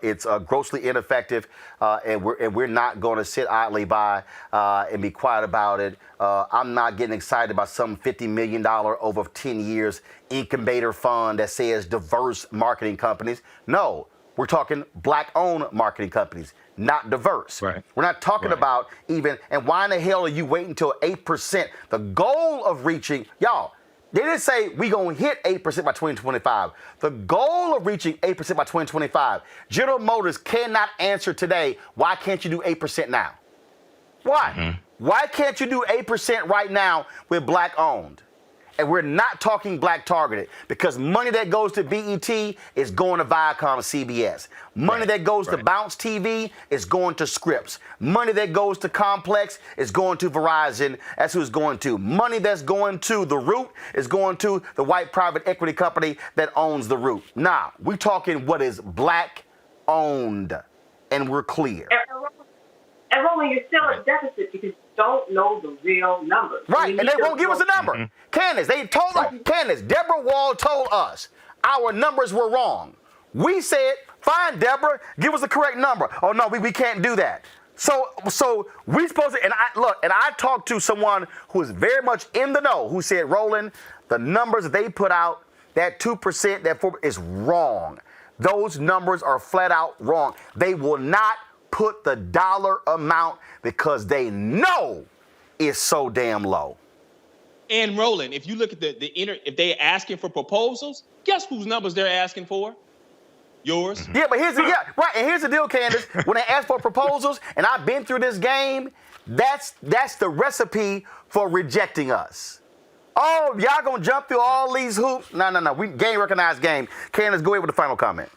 It's grossly ineffective, and we're not going to sit idly by and be quiet about it. I'm not getting excited about some $50 million over 10 years incubator fund that says diverse marketing companies. No, we're talking black-owned marketing companies, not diverse. Right. We're not talking about even, and why in the hell are you waiting until 8%? The goal of reaching, y'all, they didn't say we going to hit 8% by 2025. The goal of reaching 8% by 2025, General Motors cannot answer today, why can't you do 8% now? Why? Mm-hmm. Why can't you do 8% right now with black-owned? And we're not talking black targeted, because money that goes to BET is going to Viacom CBS. Money that goes to Bounce TV is going to Scripps. Money that goes to Complex is going to Verizon. That's who it's going to. Money that's going to The Root is going to the white private equity company that owns The Root. Now, we're talking what is black owned, and we're clear. And Roland, you're still at deficit because you don't know the real numbers. Right, and they won't give us a number. Mm-hmm. Candace, they told us, Candace, Deborah Wall told us our numbers were wrong. We said, fine, Deborah, give us the correct number. Oh, no, we can't do that. So we supposed to, and I talked to someone who is very much in the know, who said, Roland, the numbers that they put out, that 2%, that 4% is wrong. Those numbers are flat out wrong. They will not put the dollar amount because they know it's so damn low. And Roland, if you look at if they're asking for proposals, guess whose numbers they're asking for? Yours. Yeah, but here's the deal, Candace. When they ask for proposals, and I've been through this game, that's the recipe for rejecting us. Oh, y'all gonna jump through all these hoops? No. We game recognized game. Candace, go ahead with the final comment.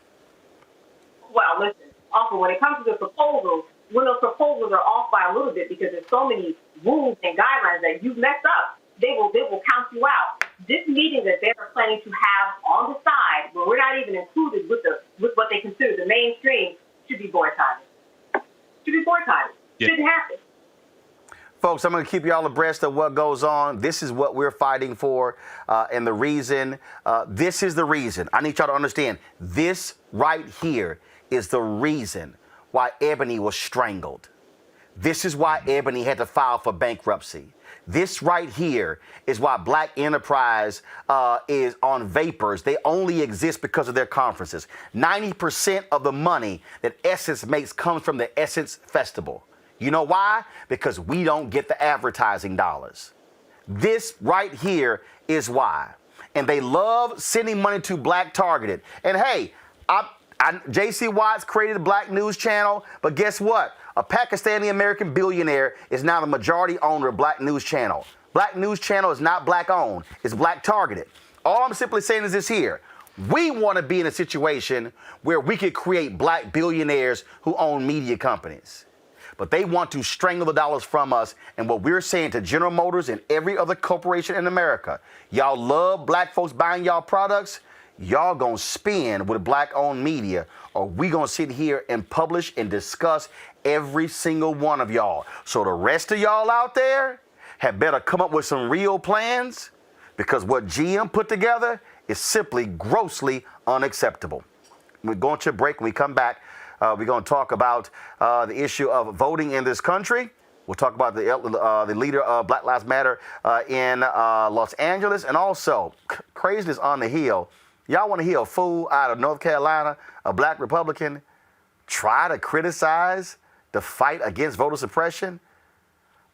Well, listen. Also, when it comes to the proposals, when those proposals are off by a little bit because there's so many rules and guidelines that you messed up, they will count you out. This meeting that they're planning to have on the side, where we're not even included with what they consider the mainstream, should be boycotted. Shouldn't happen. Folks, I'm going to keep you all abreast of what goes on. This is what we're fighting for, and the reason. This is the reason. I need y'all to understand. This right here is the reason why Ebony was strangled. This is why Ebony had to file for bankruptcy. This right here is why Black Enterprise is on vapors. They only exist because of their conferences. 90% of the money that Essence makes comes from the Essence Festival. You know why? Because we don't get the advertising dollars. This right here is why. And they love sending money to Black targeted. And hey, J.C. Watts created a black news channel, but guess what? A Pakistani-American billionaire is now the majority owner of Black News Channel. Black News Channel is not black-owned. It's black-targeted. All I'm simply saying is this here. We want to be in a situation where we could create black billionaires who own media companies. But they want to strangle the dollars from us. And what we're saying to General Motors and every other corporation in America, y'all love black folks buying y'all products. Y'all gonna spend with black-owned media, or we gonna sit here and publish and discuss every single one of y'all. So the rest of y'all out there had better come up with some real plans, because what GM put together is simply grossly unacceptable. We're going to a break. When we come back, we're going to talk about the issue of voting in this country. We'll talk about the leader of Black Lives Matter in Los Angeles, and also craziness on the Hill. Y'all want to hear a fool out of North Carolina, a black Republican, try to criticize the fight against voter suppression?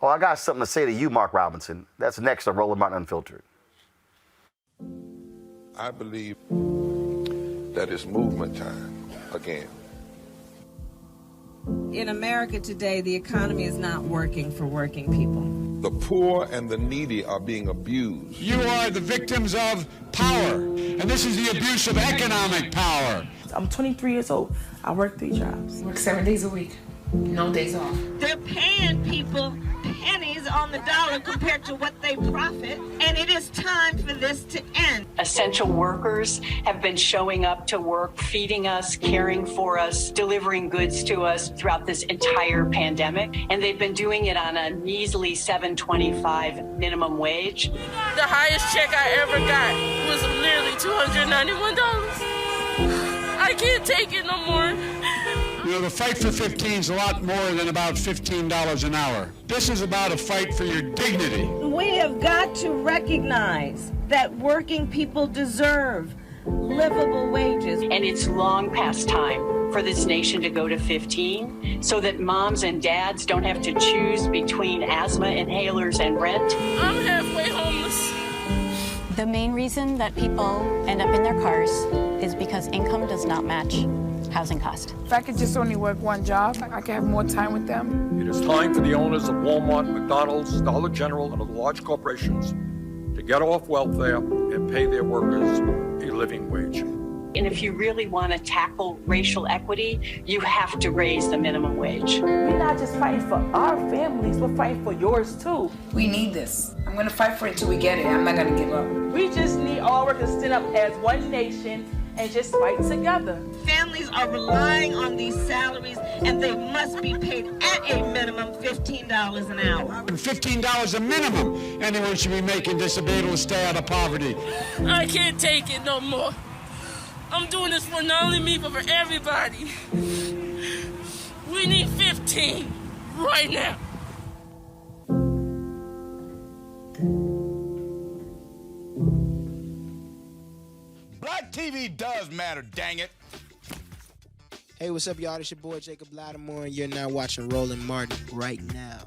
Oh, I got something to say to you, Mark Robinson. That's next on Roland Martin Unfiltered. I believe that it's movement time again. In America today, the economy is not working for working people. The poor and the needy are being abused. You are the victims of power, and this is the abuse of economic power. I'm 23 years old. I work 3 jobs. Work 7 days a week. No days off. They're paying people pennies on the dollar compared to what they profit, and it is time for this to end. Essential workers have been showing up to work, feeding us, caring for us, delivering goods to us throughout this entire pandemic, and they've been doing it on a measly $7.25 minimum wage. The highest check I ever got was nearly $291. I can't take it no more. You know, the fight for 15 is a lot more than about $15 an hour. This is about a fight for your dignity. We have got to recognize that working people deserve livable wages. And it's long past time for this nation to go to 15 so that moms and dads don't have to choose between asthma inhalers and rent. I'm halfway homeless. The main reason that people end up in their cars is because income does not match housing cost. If I could just only work 1 job, I could have more time with them. It is time for the owners of Walmart, McDonald's, Dollar General, and other large corporations to get off welfare and pay their workers a living wage. And if you really want to tackle racial equity, you have to raise the minimum wage. We're not just fighting for our families, we're fighting for yours too. We need this. I'm going to fight for it until we get it. I'm not going to give up. We just need all workers to stand up as one nation and just fight together. Families are relying on these salaries, and they must be paid at a minimum $15 an hour. $15 a minimum. Anyone should be making this to be able to stay out of poverty. I can't take it no more. I'm doing this for not only me, but for everybody. We need 15 right now. Black TV does matter, dang it. Hey, what's up, y'all? It's your boy Jacob Lattimore, and you're now watching Roland Martin right now.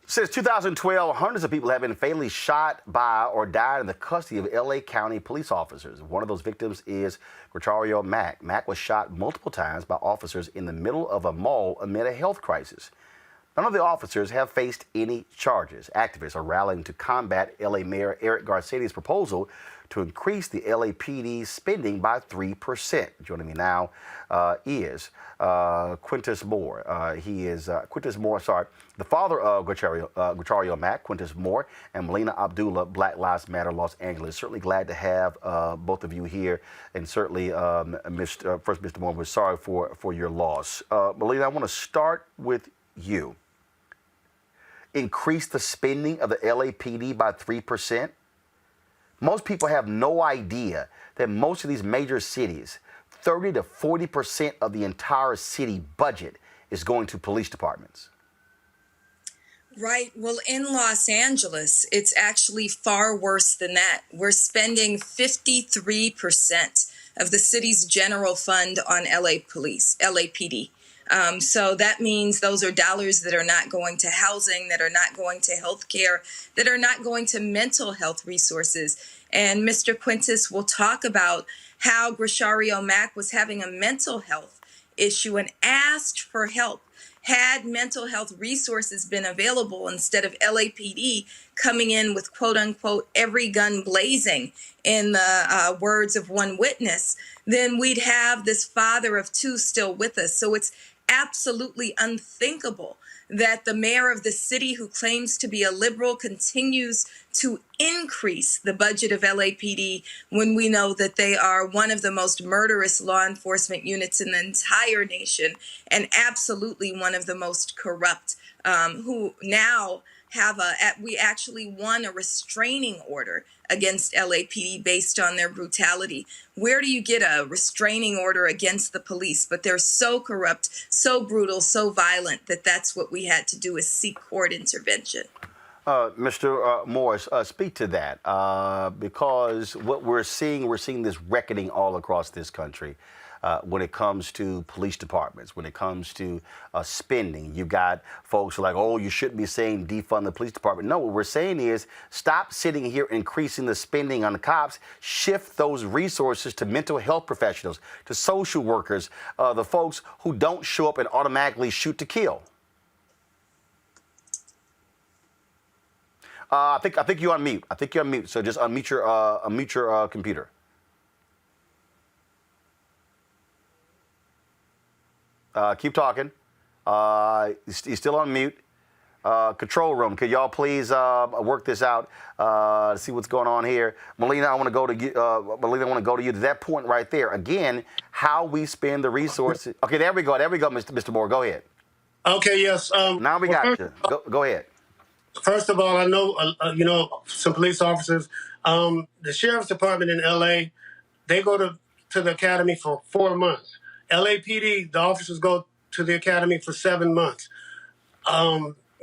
Since 2012, hundreds of people have been fatally shot by or died in the custody of L.A. County police officers. One of those victims is Grechario Mack. Mack was shot multiple times by officers in the middle of a mall amid a health crisis. None of the officers have faced any charges. Activists are rallying to combat L.A. Mayor Eric Garcetti's proposal to increase the LAPD's spending by 3%. Joining me now is Quintus Moore. He is Quintus Moore, the father of Grechario Mack, Quintus Moore, and Melina Abdullah, Black Lives Matter, Los Angeles. Certainly glad to have both of you here, and certainly, first, Mr. Moore, we're sorry for your loss. Melina, I want to start with you. Increase the spending of the LAPD by 3%. Most people have no idea that most of these major cities, 30 to 40% of the entire city budget is going to police departments. Right. Well, in Los Angeles, it's actually far worse than that. We're spending 53% of the city's general fund on LAPD. So that means those are dollars that are not going to housing, that are not going to health care, that are not going to mental health resources. And Mr. Quintus will talk about how Grishario Mack was having a mental health issue and asked for help. Had mental health resources been available instead of LAPD coming in with quote unquote every gun blazing, in the words of one witness, then we'd have this father of two still with us. So it's absolutely unthinkable that the mayor of the city, who claims to be a liberal, continues to increase the budget of LAPD when we know that they are one of the most murderous law enforcement units in the entire nation, and absolutely one of the most corrupt, who now have we actually won a restraining order against LAPD based on their brutality. Where do you get a restraining order against the police? But they're so corrupt, so brutal, so violent that that's what we had to do, is seek court intervention. Mr. Morris, speak to that, because what we're seeing this reckoning all across this country. When it comes to police departments, when it comes to spending. You've got folks who are like, oh, you shouldn't be saying defund the police department. No, what we're saying is stop sitting here increasing the spending on the cops, shift those resources to mental health professionals, to social workers, the folks who don't show up and automatically shoot to kill. I think you're on mute. So just unmute your computer. Keep talking. He's still on mute. Control room, could y'all please work this out to see what's going on here? Melina, I want to go to you. To that point right there. Again, how we spend the resources. Okay, there we go, Mr. Moore. Go ahead. Okay, yes. Now we got you. Go ahead. First of all, I know, some police officers. The sheriff's department in L.A., they go to the academy for 4 months. LAPD, the officers go to the academy for 7 months.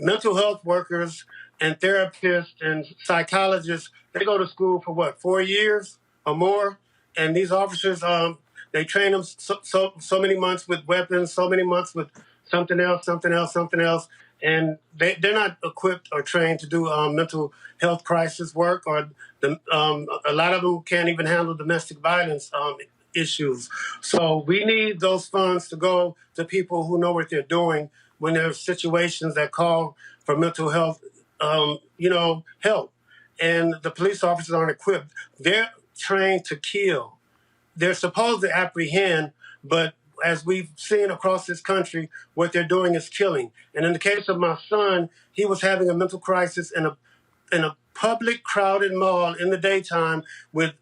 Mental health workers and therapists and psychologists, they go to school for 4 years or more? And these officers, they train them so many months with weapons, so many months with something else. And they're not equipped or trained to do mental health crisis work, or a lot of them can't even handle domestic violence issues. So we need those funds to go to people who know what they're doing when there are situations that call for mental health, help. And the police officers aren't equipped. They're trained to kill. They're supposed to apprehend, but as we've seen across this country, what they're doing is killing. And in the case of my son, he was having a mental crisis in a public, crowded mall in the daytime with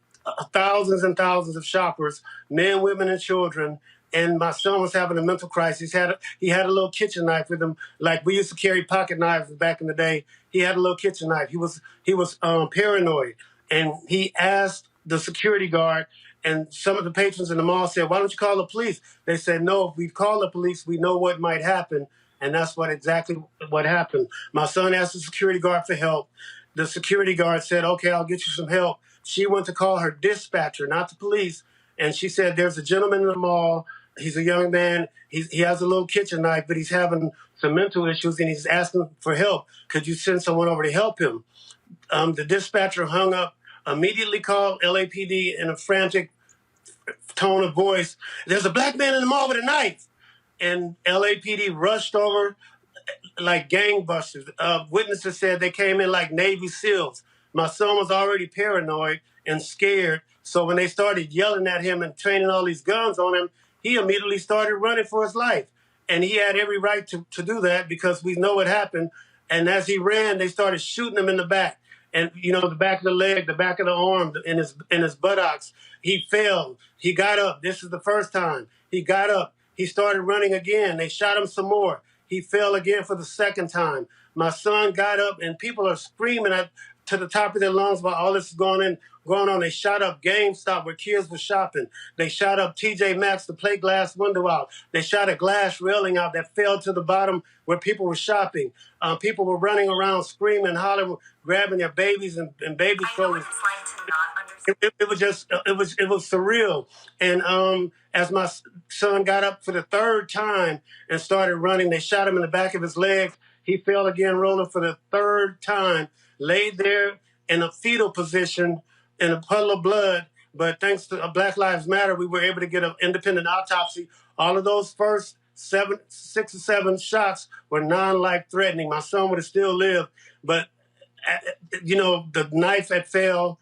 thousands and thousands of shoppers, men, women, and children. And my son was having a mental crisis. He had a little kitchen knife with him, like we used to carry pocket knives back in the day. He had a little kitchen knife. He was paranoid, and he asked the security guard. And some of the patrons in the mall said, "Why don't you call the police?" They said, "No, if we call the police, we know what might happen." And that's exactly what happened. My son asked the security guard for help. The security guard said, "Okay, I'll get you some help." She went to call her dispatcher, not the police. And she said, "There's a gentleman in the mall. He's a young man. He has a little kitchen knife, but he's having some mental issues and he's asking for help. Could you send someone over to help him?" The dispatcher hung up, immediately called LAPD in a frantic tone of voice. "There's a black man in the mall with a knife." And LAPD rushed over like gangbusters. Witnesses said they came in like Navy SEALs. My son was already paranoid and scared. So when they started yelling at him and training all these guns on him, he immediately started running for his life. And he had every right to do that because we know what happened. And as he ran, they started shooting him in the back. And, the back of the leg, the back of the arm, in his buttocks. He fell. He got up. This is the first time. He got up. He started running again. They shot him some more. He fell again for the second time. My son got up, and people are screaming to the top of their lungs while all this is going on. They shot up GameStop where kids were shopping. They shot up TJ Maxx, the plate glass window out. They shot a glass railing out that fell to the bottom where people were shopping. People were running around screaming, hollering, grabbing their babies and baby strollers. it was just it was surreal. And as my son got up for the third time and started running, they shot him in the back of his leg. He fell again, rolling for the third time, laid there in a fetal position in a puddle of blood. But thanks to Black Lives Matter, we were able to get an independent autopsy. All of those first 6 or 7 shots were non-life threatening. My son would have still lived, but the knife had fell,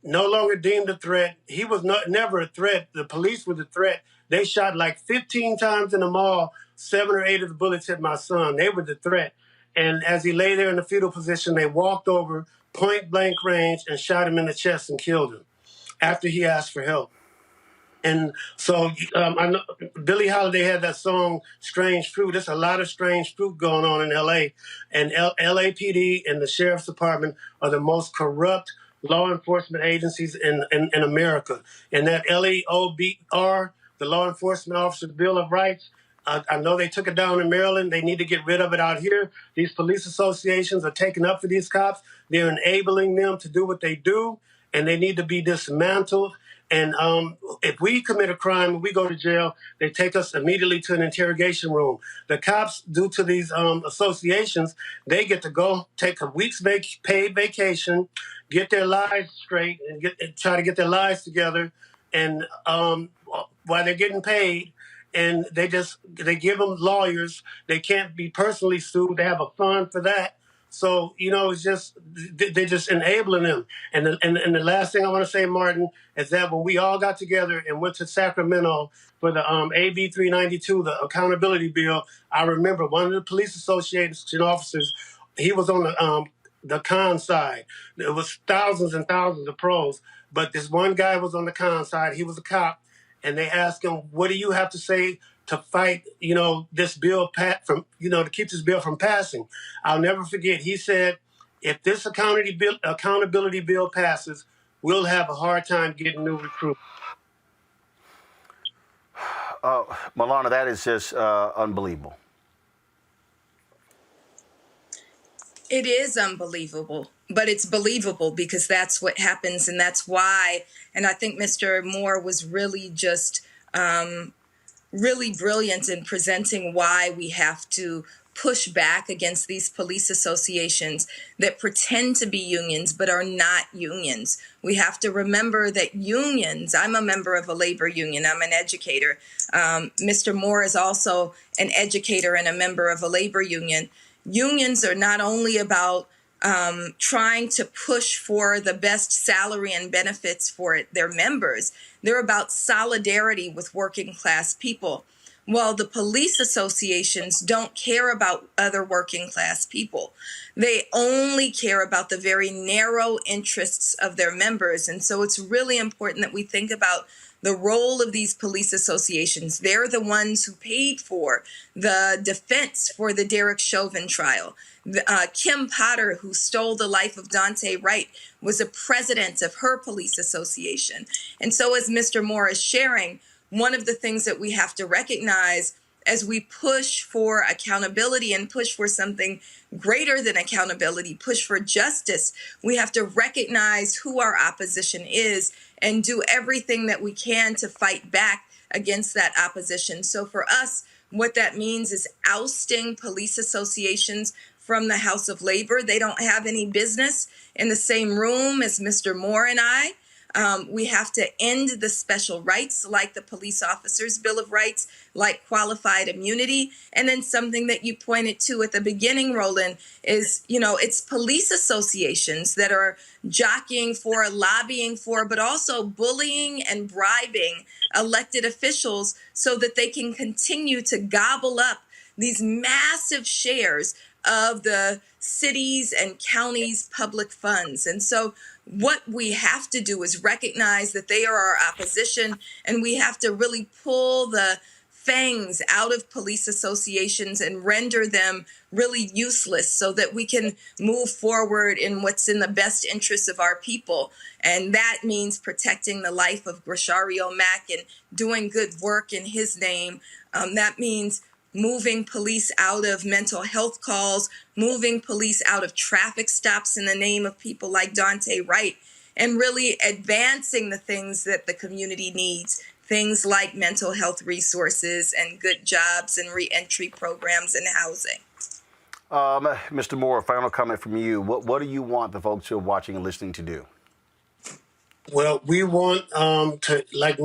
no longer deemed a threat. He was never a threat. The police were the threat. They shot like 15 times in the mall. 7 or 8 of the bullets hit my son. They were the threat. And as he lay there in the fetal position, they walked over, point blank range, and shot him in the chest and killed him after he asked for help. And so I know Billie Holiday had that song, Strange Fruit. There's a lot of strange fruit going on in L.A. And LAPD and the Sheriff's Department are the most corrupt law enforcement agencies in America. And that LEOBR, the Law Enforcement Officers Bill of Rights, I know they took it down in Maryland. They need to get rid of it out here. These police associations are taking up for these cops. They're enabling them to do what they do, and they need to be dismantled. And if we commit a crime and we go to jail, they take us immediately to an interrogation room. The cops, due to these associations, they get to go take a week's paid vacation, get their lives straight, and try to get their lives together. And while they're getting paid, and they give them lawyers. They can't be personally sued. They have a fund for that. So, it's just, they're just enabling them. And the last thing I want to say, Martin, is that when we all got together and went to Sacramento for the AB 392, the accountability bill, I remember one of the police association officers, he was on the con side. There was thousands and thousands of pros, but this one guy was on the con side. He was a cop, and they asked him, "What do you have to say to fight, this bill to keep this bill from passing?" I'll never forget. He said, "If this accountability bill passes, we'll have a hard time getting new recruits." Milana, that is just unbelievable. It is unbelievable, but it's believable because that's what happens, and that's why. And I think Mr. Moore was really just really brilliant in presenting why we have to push back against these police associations that pretend to be unions but are not unions. We have to remember that unions, I'm a member of a labor union, I'm an educator. Mr. Moore is also an educator and a member of a labor union. Unions are not only about trying to push for the best salary and benefits for their members. They're about solidarity with working class people. Well, the police associations don't care about other working class people. They only care about the very narrow interests of their members. And so it's really important that we think about the role of these police associations. They're the ones who paid for the defense for the Derek Chauvin trial. Kim Potter, who stole the life of Dante Wright, was a president of her police association. And so as Mr. Moore is sharing, one of the things that we have to recognize as we push for accountability and push for something greater than accountability, push for justice, we have to recognize who our opposition is and do everything that we can to fight back against that opposition. So for us, what that means is ousting police associations from the House of Labor. They don't have any business in the same room as Mr. Moore and I. We have to end the special rights like the Police Officers Bill of Rights, like qualified immunity. And then something that you pointed to at the beginning, Roland, is, it's police associations that are jockeying for, lobbying for, but also bullying and bribing elected officials so that they can continue to gobble up these massive shares of the cities and counties' public funds. And so what we have to do is recognize that they are our opposition, and we have to really pull the fangs out of police associations and render them really useless so that we can move forward in what's in the best interests of our people. And that means protecting the life of Grishario Mack and doing good work in his name. That means moving police out of mental health calls, moving police out of traffic stops in the name of people like Dante Wright. and really advancing the things that the community needs, things like mental health resources and good jobs and reentry programs and housing. Mr. Moore, final comment from you. What do you want the folks who are watching and listening to do? Well, we want to, like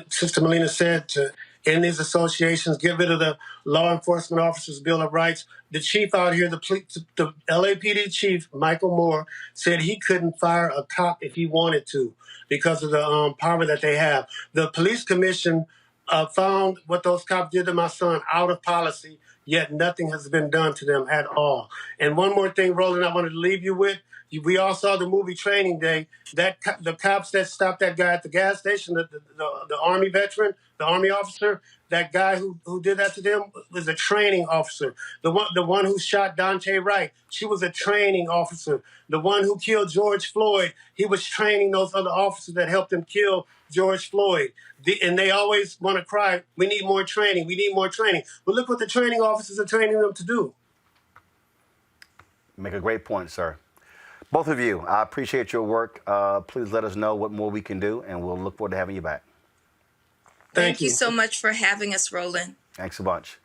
Sister Melina said, to end these associations, get rid of the Law Enforcement Officers Bill of Rights. The chief out here, the LAPD chief, Michael Moore, said he couldn't fire a cop if he wanted to because of the power that they have. The police commission found what those cops did to my son out of policy, yet nothing has been done to them at all. And one more thing, Roland, I wanted to leave you with. We all saw the movie Training Day. That the cops that stopped that guy at the gas station, the Army veteran, the Army officer, that guy who did that to them was a training officer. The one who shot Dante Wright, she was a training officer. The one who killed George Floyd, he was training those other officers that helped him kill George Floyd. And they always want to cry, we need more training, we need more training. But look what the training officers are training them to do. Make a great point, sir. Both of you, I appreciate your work. Please let us know what more we can do, and we'll look forward to having you back. Thank you so much for having us, Roland. Thanks a bunch.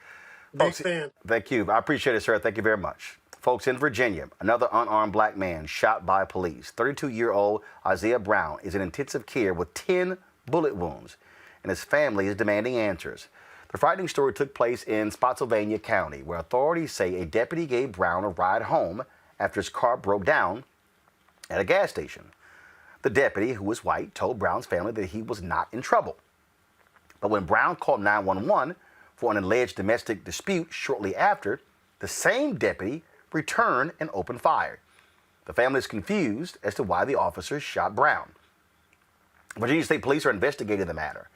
Big fan. Thank you. I appreciate it, sir. Thank you very much. Folks, in Virginia, another unarmed black man shot by police. 32-year-old Isaiah Brown is in intensive care with 10 bullet wounds, and his family is demanding answers. The frightening story took place in Spotsylvania County, where authorities say a deputy gave Brown a ride home after his car broke down at a gas station. The deputy, who was white, told Brown's family that he was not in trouble. But when Brown called 911 for an alleged domestic dispute shortly after, the same deputy returned and opened fire. The family is confused as to why the officers shot Brown. Virginia State Police are investigating the matter.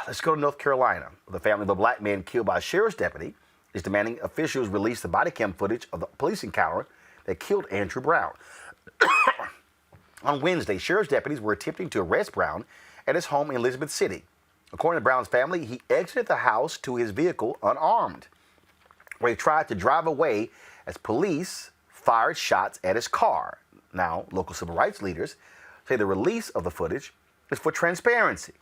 Let's go to North Carolina. The family of a black man killed by a sheriff's deputy is demanding officials release the body cam footage of the police encounter that killed Andrew Brown. On Wednesday, sheriff's deputies were attempting to arrest Brown at his home in Elizabeth City. According to Brown's family, he exited the house to his vehicle unarmed, where he tried to drive away as police fired shots at his car. Now, local civil rights leaders say the release of the footage is for transparency.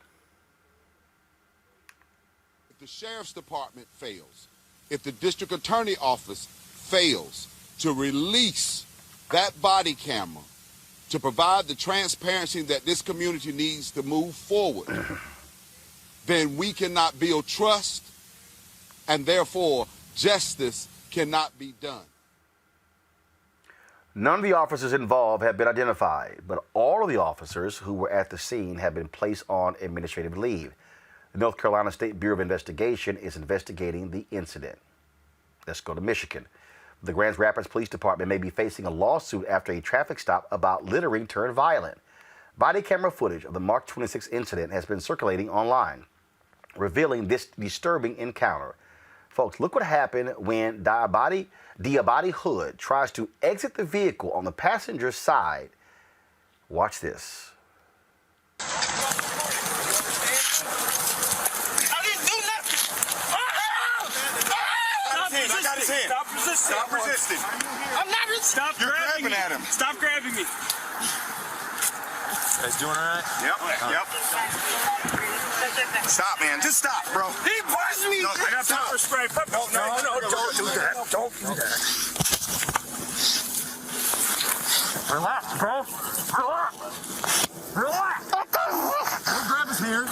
If the sheriff's department fails, if the district attorney office fails to release that body camera to provide the transparency that this community needs to move forward, then we cannot build trust, and therefore justice cannot be done. None of the officers involved have been identified, but all of the officers who were at the scene have been placed on administrative leave. The North Carolina State Bureau of Investigation is investigating the incident. Let's go to Michigan. The Grand Rapids Police Department may be facing a lawsuit after a traffic stop about littering turned violent. Body camera footage of the March 26 incident has been circulating online, revealing this disturbing encounter. Folks, look what happened when Diabati Hood tries to exit the vehicle on the passenger side. Watch this. Stop resisting. I'm not resisting. Stop grabbing at him. Stop grabbing me. Guys doing all right? Yep. Stop, man. Just stop, bro. He pushed me. No, I got pepper spray. No, don't do that. Don't do that. Relax, bro. Relax. Don't grab his hair.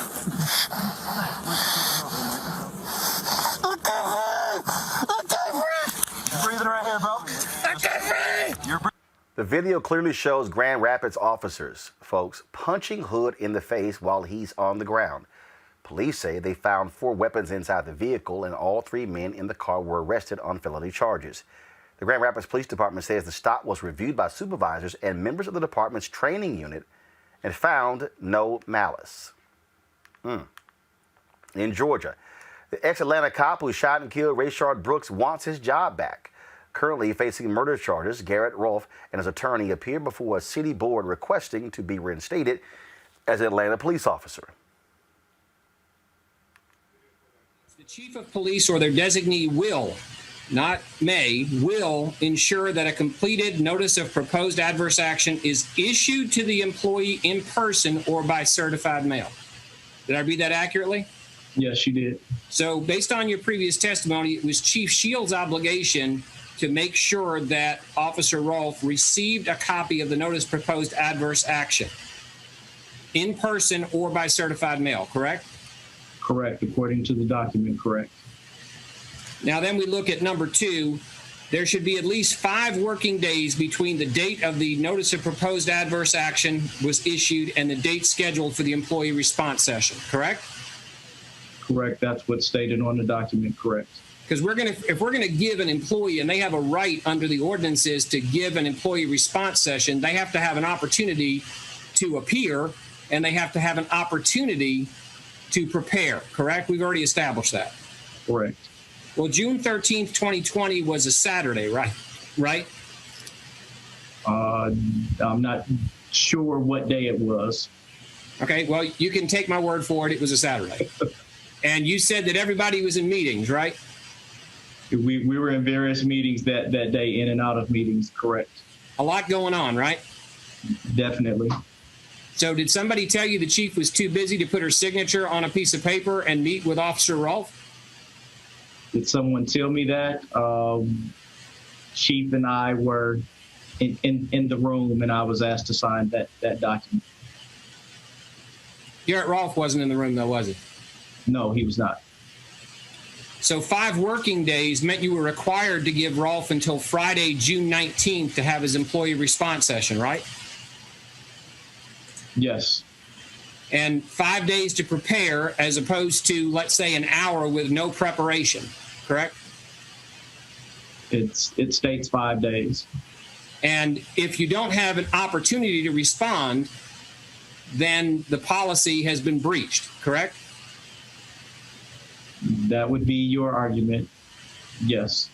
Breathing right here, bro. The video clearly shows Grand Rapids officers, folks, punching Hood in the face while he's on the ground. Police say they found 4 weapons inside the vehicle, and all 3 men in the car were arrested on felony charges. The Grand Rapids Police Department says the stop was reviewed by supervisors and members of the department's training unit and found no malice. In Georgia, the ex-Atlanta cop who shot and killed Rayshard Brooks wants his job back. Currently facing murder charges, Garrett Rolfe and his attorney appeared before a city board requesting to be reinstated as an Atlanta police officer. The chief of police or their designee will not may, will ensure that a completed notice of proposed adverse action is issued to the employee in person or by certified mail. Did I read that accurately? Yes, you did. So based on your previous testimony, it was Chief Shields' obligation to make sure that Officer Rolfe received a copy of the notice of proposed adverse action in person or by certified mail, correct? Correct, according to the document, correct. Now then we look at number 2. There should be at least 5 working days between the date of the notice of proposed adverse action was issued and the date scheduled for the employee response session, correct? Correct, that's what's stated on the document, correct. Because if we're gonna give an employee, and they have a right under the ordinances to give an employee response session, they have to have an opportunity to appear and they have to have an opportunity to prepare, correct? We've already established that. Correct. Well, June 13th, 2020 was a Saturday, right? Right? I'm not sure what day it was. Okay, well, you can take my word for it. It was a Saturday. And you said that everybody was in meetings, right? We were in various meetings that day, in and out of meetings, correct. A lot going on, right? Definitely. So did somebody tell you the chief was too busy to put her signature on a piece of paper and meet with Officer Rolfe? Did someone tell me that? Chief and I were in the room, and I was asked to sign that document. Garrett Rolfe wasn't in the room, though, was he? No, he was not. So 5 working days meant you were required to give Rolfe until Friday, June 19th to have his employee response session, right? Yes. And 5 days to prepare as opposed to, let's say, an hour with no preparation, correct? It states 5 days. And if you don't have an opportunity to respond, then the policy has been breached, correct? That would be your argument, yes.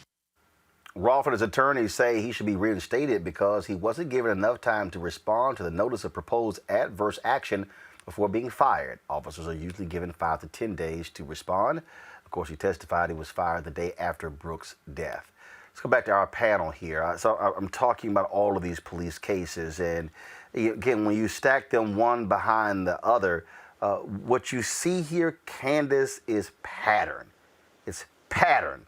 Rolfe and his attorneys say he should be reinstated because he wasn't given enough time to respond to the notice of proposed adverse action before being fired. Officers are usually given 5 to 10 days to respond. Of course, he testified he was fired the day after Brooks' death. Let's go back to our panel here. So I'm talking about all of these police cases, and again, when you stack them one behind the other, what you see here, Candace, is pattern. It's pattern.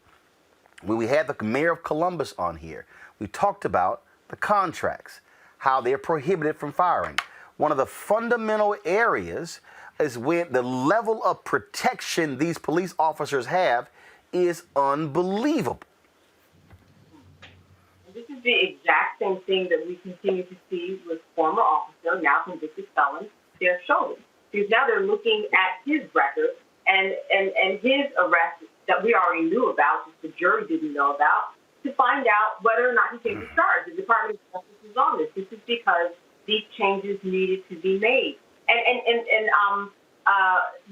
When we had the mayor of Columbus on here, we talked about the contracts, how they're prohibited from firing. One of the fundamental areas is when the level of protection these police officers have is unbelievable. This is the exact same thing that we continue to see with former officer, now convicted felon, Derek Chauvin. Because now they're looking at his record and his arrest that we already knew about, just the jury didn't know about, to find out whether or not he came to charge. The Department of Justice is on this. This is because these changes needed to be made.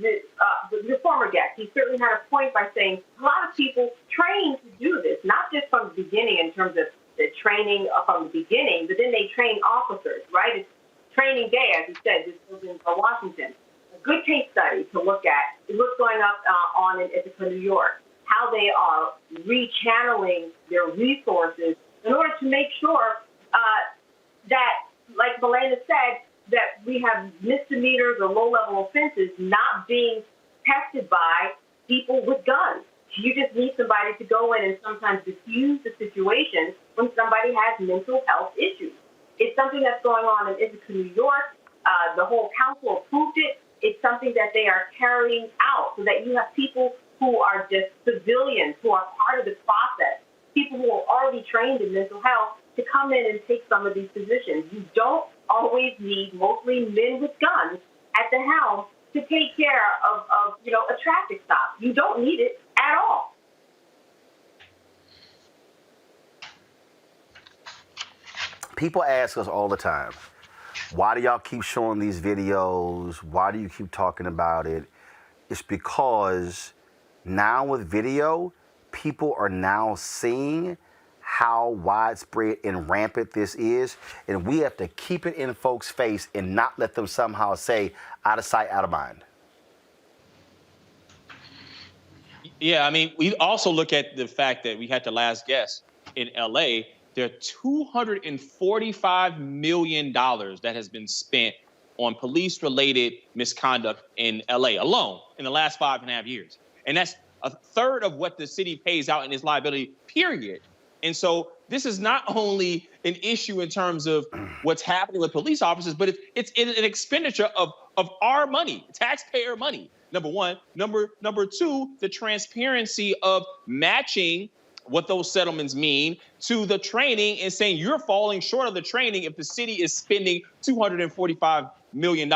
The former guest, he certainly had a point by saying a lot of people train to do this, not just from the beginning in terms of the training from the beginning, but then they train officers, right? It's training day, as you said, this was in Washington. A good case study to look at is what's going up on in Ithaca, New York, how they are rechanneling their resources in order to make sure that, like Melena said, that we have misdemeanors or low-level offenses not being tested by people with guns. You just need somebody to go in and sometimes diffuse the situation when somebody has mental health issues. It's something that's going on in Ithaca, New York. The whole council approved it. It's something that they are carrying out so that you have people who are just civilians, who are part of the process, people who are already trained in mental health to come in and take some of these positions. You don't always need mostly men with guns at the helm to take care of a traffic stop. You don't need it at all. People ask us all the time, why do y'all keep showing these videos? Why do you keep talking about it? It's because now with video, people are now seeing how widespread and rampant this is, and we have to keep it in folks' face and not let them somehow say, out of sight, out of mind. Yeah, I mean, we also look at the fact that we had the last guest in L.A. There are $245 million that has been spent on police-related misconduct in L.A. alone in the last 5.5 years. And that's a third of what the city pays out in its liability, period. And so this is not only an issue in terms of what's happening with police officers, but it's an expenditure of our money, taxpayer money. Number one. Number two, the transparency of matching what those settlements mean to the training and saying you're falling short of the training if the city is spending $245 million.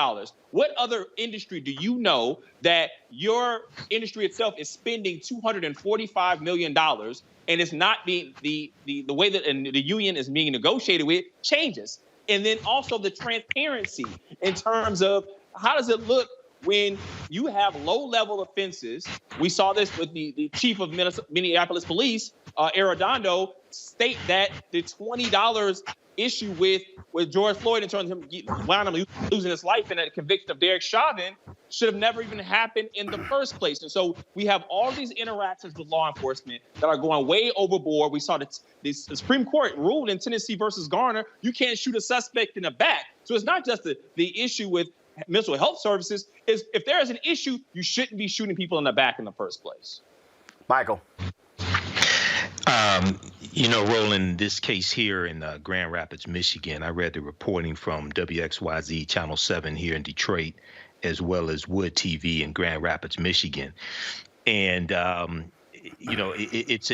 What other industry do you know that your industry itself is spending $245 million and it's not being the way that the union is being negotiated with changes? And then also the transparency in terms of how does it look when you have low-level offenses. We saw this with the chief of Minneapolis Police, Arredondo, state that the $20 issue with George Floyd in terms of him wound up losing his life in a conviction of Derek Chauvin should have never even happened in the first place. And so we have all these interactions with law enforcement that are going way overboard. We saw the Supreme Court ruled in Tennessee versus Garner, you can't shoot a suspect in the back. So it's not just the issue with mental health services. Is if there is an issue, you shouldn't be shooting people in the back in the first place. Michael. Roland, this case here in Grand Rapids, Michigan, I read the reporting from WXYZ Channel 7 here in Detroit, as well as Wood TV in Grand Rapids, Michigan. And, it's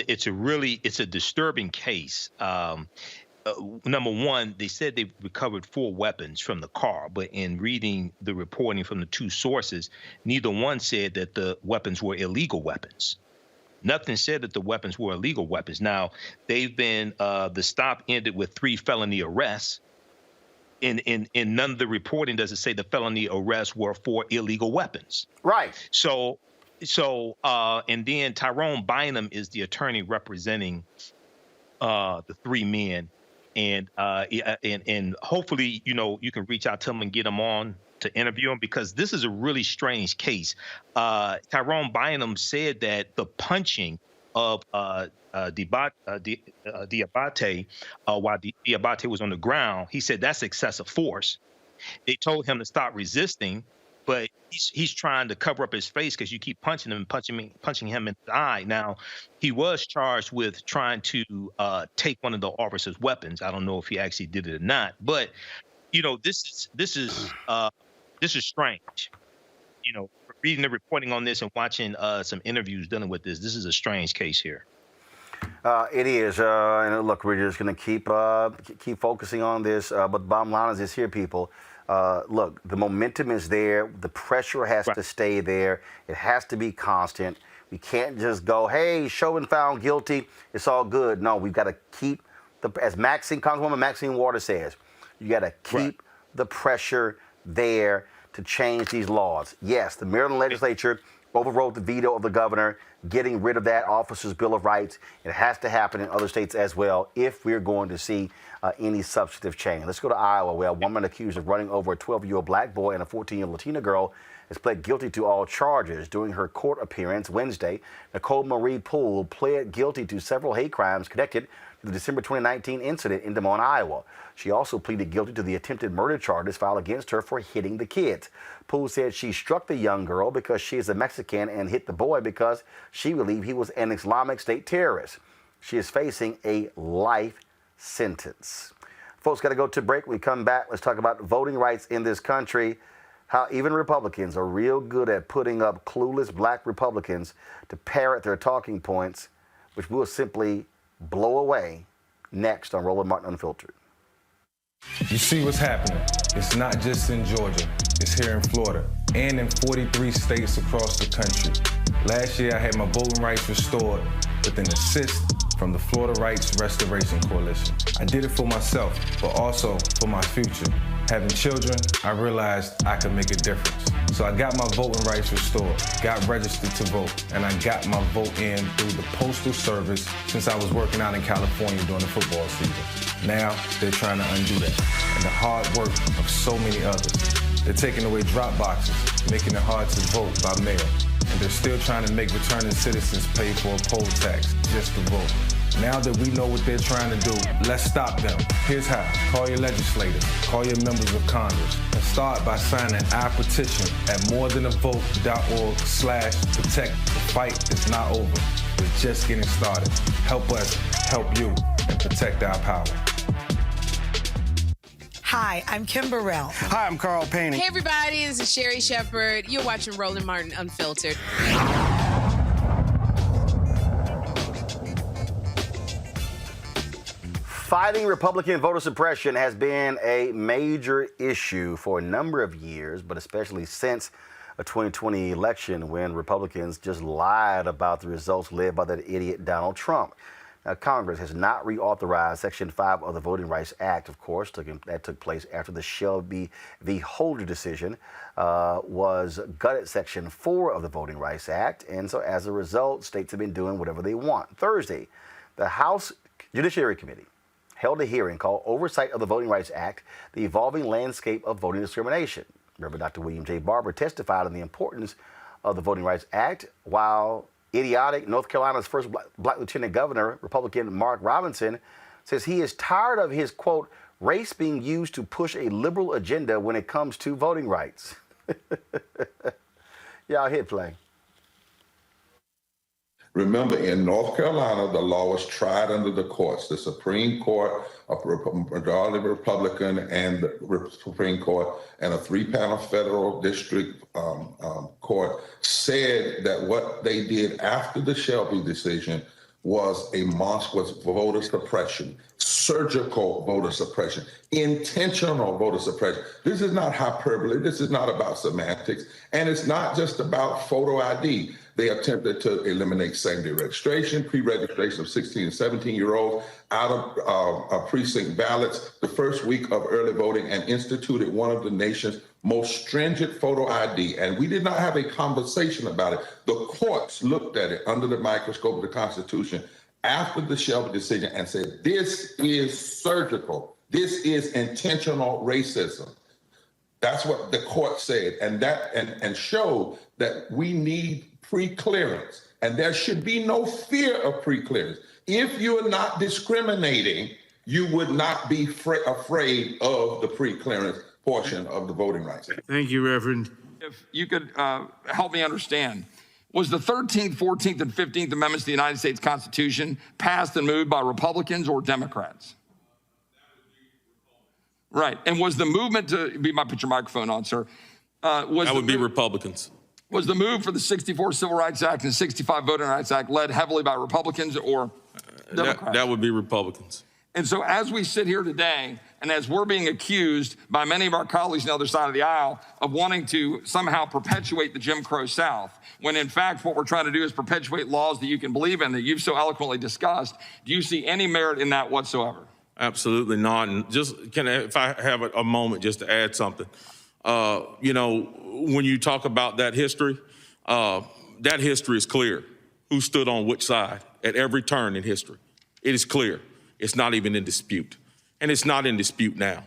a disturbing case. Number one, they said they recovered 4 weapons from the car, but in reading the reporting from the 2 sources, neither one said that the weapons were illegal weapons. Nothing said that the weapons were illegal weapons. Now, they've been, the stop ended with 3 felony arrests. In none of the reporting does it say the felony arrests were for illegal weapons. Right. So, and then Tyrone Bynum is the attorney representing the 3 men. And hopefully, you can reach out to them and get them on to interview them, because this is a really strange case. Tyrone Bynum said that the punching of Diabate while Diabate was on the ground, he said that's excessive force. They told him to stop resisting, but he's trying to cover up his face because you keep punching him and punching him in the eye. Now, he was charged with trying to take one of the officer's weapons. I don't know if he actually did it or not, but this is strange. Reading the reporting on this and watching some interviews dealing with this is a strange case here. It is, and look, we're just going to keep focusing on this. But the bottom line is this here, people. Look, the momentum is there. The pressure has to stay there. It has to be constant. We can't just go, hey, Chauvin found guilty, it's all good. No, we've got to keep as Congresswoman Maxine Waters says, you got to keep the pressure there to change these laws. Yes, the Maryland legislature overrode the veto of the governor, getting rid of that officer's Bill of Rights. It has to happen in other states as well if we're going to see any substantive change. Let's go to Iowa, where a woman accused of running over a 12-year-old black boy and a 14-year-old Latina girl has pled guilty to all charges. During her court appearance Wednesday, Nicole Marie Poole pled guilty to several hate crimes connected to the December 2019 incident in Des Moines, Iowa. She also pleaded guilty to the attempted murder charges filed against her for hitting the kids. Poole said she struck the young girl because she is a Mexican and hit the boy because she believed he was an Islamic State terrorist. She is facing a life sentence. Folks, got to go to break. When we come back, let's talk about voting rights in this country, how even Republicans are real good at putting up clueless black Republicans to parrot their talking points, which will simply blow away next on Roland Martin Unfiltered. You see what's happening. It's not just in Georgia. It's here in Florida and in 43 states across the country. Last year, I had my voting rights restored with an assist from the Florida Rights Restoration Coalition. I did it for myself, but also for my future. Having children, I realized I could make a difference. So I got my voting rights restored, got registered to vote, and I got my vote in through the Postal Service since I was working out in California during the football season. Now, they're trying to undo that, and the hard work of so many others. They're taking away drop boxes, making it hard to vote by mail. and they're still trying to make returning citizens pay for a poll tax just to vote. Now that we know what they're trying to do, let's stop them. Here's how. Call your legislators, call your members of Congress, and start by signing our petition at morethanavote.org/protect. The fight is not over. It's just getting started. Help us help you and protect our power. Hi, I'm Kim Burrell. Hi, I'm Carl Payne. Hey, everybody, this is Sherry Shepherd. You're watching Roland Martin Unfiltered. Fighting Republican voter suppression has been a major issue for a number of years, but especially since a 2020 election when Republicans just lied about the results led by that idiot Donald Trump. Now, Congress has not reauthorized Section 5 of the Voting Rights Act, of course. That took place after the Shelby v. Holder decision was gutted Section 4 of the Voting Rights Act. And so as a result, states have been doing whatever they want. Thursday, the House Judiciary Committee held a hearing called Oversight of the Voting Rights Act, the Evolving Landscape of Voting Discrimination. Reverend Dr. William J. Barber testified on the importance of the Voting Rights Act, while idiotic North Carolina's first black lieutenant governor, Republican Mark Robinson, says he is tired of his, quote, race being used to push a liberal agenda when it comes to voting rights. Y'all hit play. Remember, in North Carolina, the law was tried under the courts. The Supreme Court, a majority Republican, and the Supreme Court, and a three-panel federal district court said that what they did after the Shelby decision was voter suppression, surgical voter suppression, intentional voter suppression. This is not hyperbole. This is not about semantics, and it's not just about photo ID. They attempted to eliminate same-day registration, pre-registration of 16 and 17-year-olds out of precinct ballots the first week of early voting, and instituted one of the nation's most stringent photo ID. And we did not have a conversation about it. The courts looked at it under the microscope of the Constitution after the Shelby decision and said, this is surgical. This is intentional racism. That's what the court said, and showed that we need pre-clearance, and there should be no fear of pre-clearance. If you're not discriminating, you would not be afraid of the pre-clearance portion of the Voting Rights Act. Thank you, Reverend. If you could help me understand, was the 13th, 14th, and 15th Amendments to the United States Constitution passed and moved by Republicans or Democrats? Right, and was the movement to, you might put your microphone on, sir. That would be Republicans. Was the move for the 64 Civil Rights Act and 65 Voting Rights Act led heavily by Republicans or Democrats? That would be Republicans. And so as we sit here today, and as we're being accused by many of our colleagues on the other side of the aisle of wanting to somehow perpetuate the Jim Crow South, when in fact what we're trying to do is perpetuate laws that you can believe in, that you've so eloquently discussed, do you see any merit in that whatsoever? Absolutely not. And just if I have a moment just to add something. When you talk about that history is clear. Who stood on which side at every turn in history. It is clear. It's not even in dispute. And it's not in dispute now.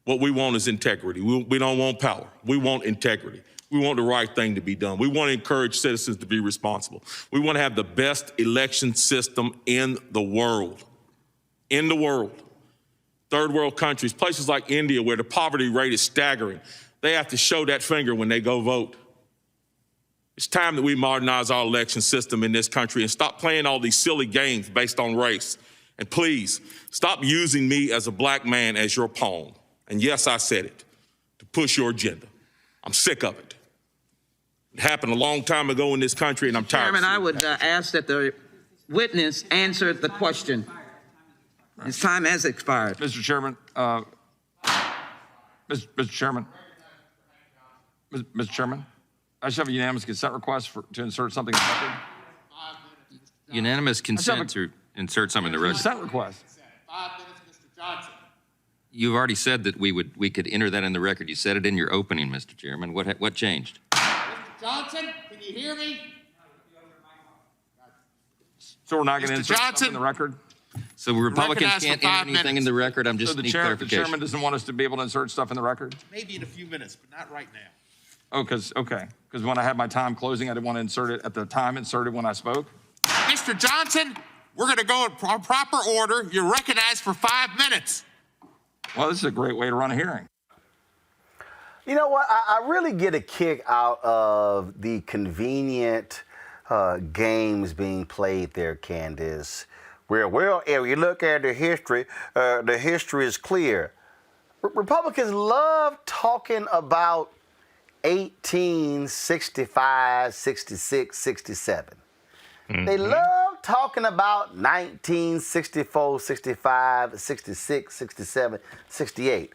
What we want is integrity. We don't want power. We want integrity. We want the right thing to be done. We want to encourage citizens to be responsible. We want to have the best election system in the world. In the world. Third world countries, places like India where the poverty rate is staggering, they have to show that finger when they go vote. It's time that we modernize our election system in this country and stop playing all these silly games based on race. And please, stop using me as a black man as your pawn. And yes, I said it, to push your agenda. I'm sick of it. It happened a long time ago in this country, and I'm tired. Chairman, I would ask that the witness answer the question. His time has expired. Mr. Chairman, Mr. Chairman, Mr. Chairman, I should have a unanimous consent request to insert something in the record. Unanimous consent to insert something in the record. Consent request. 5 minutes, Mr. Johnson. You've already said that we could enter that in the record. You said it in your opening, Mr. Chairman. What changed? Mr. Johnson, can you hear me? So we're not going to insert something in the record? So Republicans can't enter anything in the record? I'm just so the need clarification. The chairman doesn't want us to be able to insert stuff in the record? Maybe in a few minutes, but not right now. Oh, because when I had my time closing, I didn't want to insert it at the time inserted when I spoke. Mr. Johnson, we're going to go in proper order. You're recognized for 5 minutes. Well, this is a great way to run a hearing. You know what? I really get a kick out of the convenient games being played there, Candace. Well, if you look at the history is clear. Republicans love talking about 1865, 66, 67. Mm-hmm. They love talking about 1964, 65, 66, 67, 68.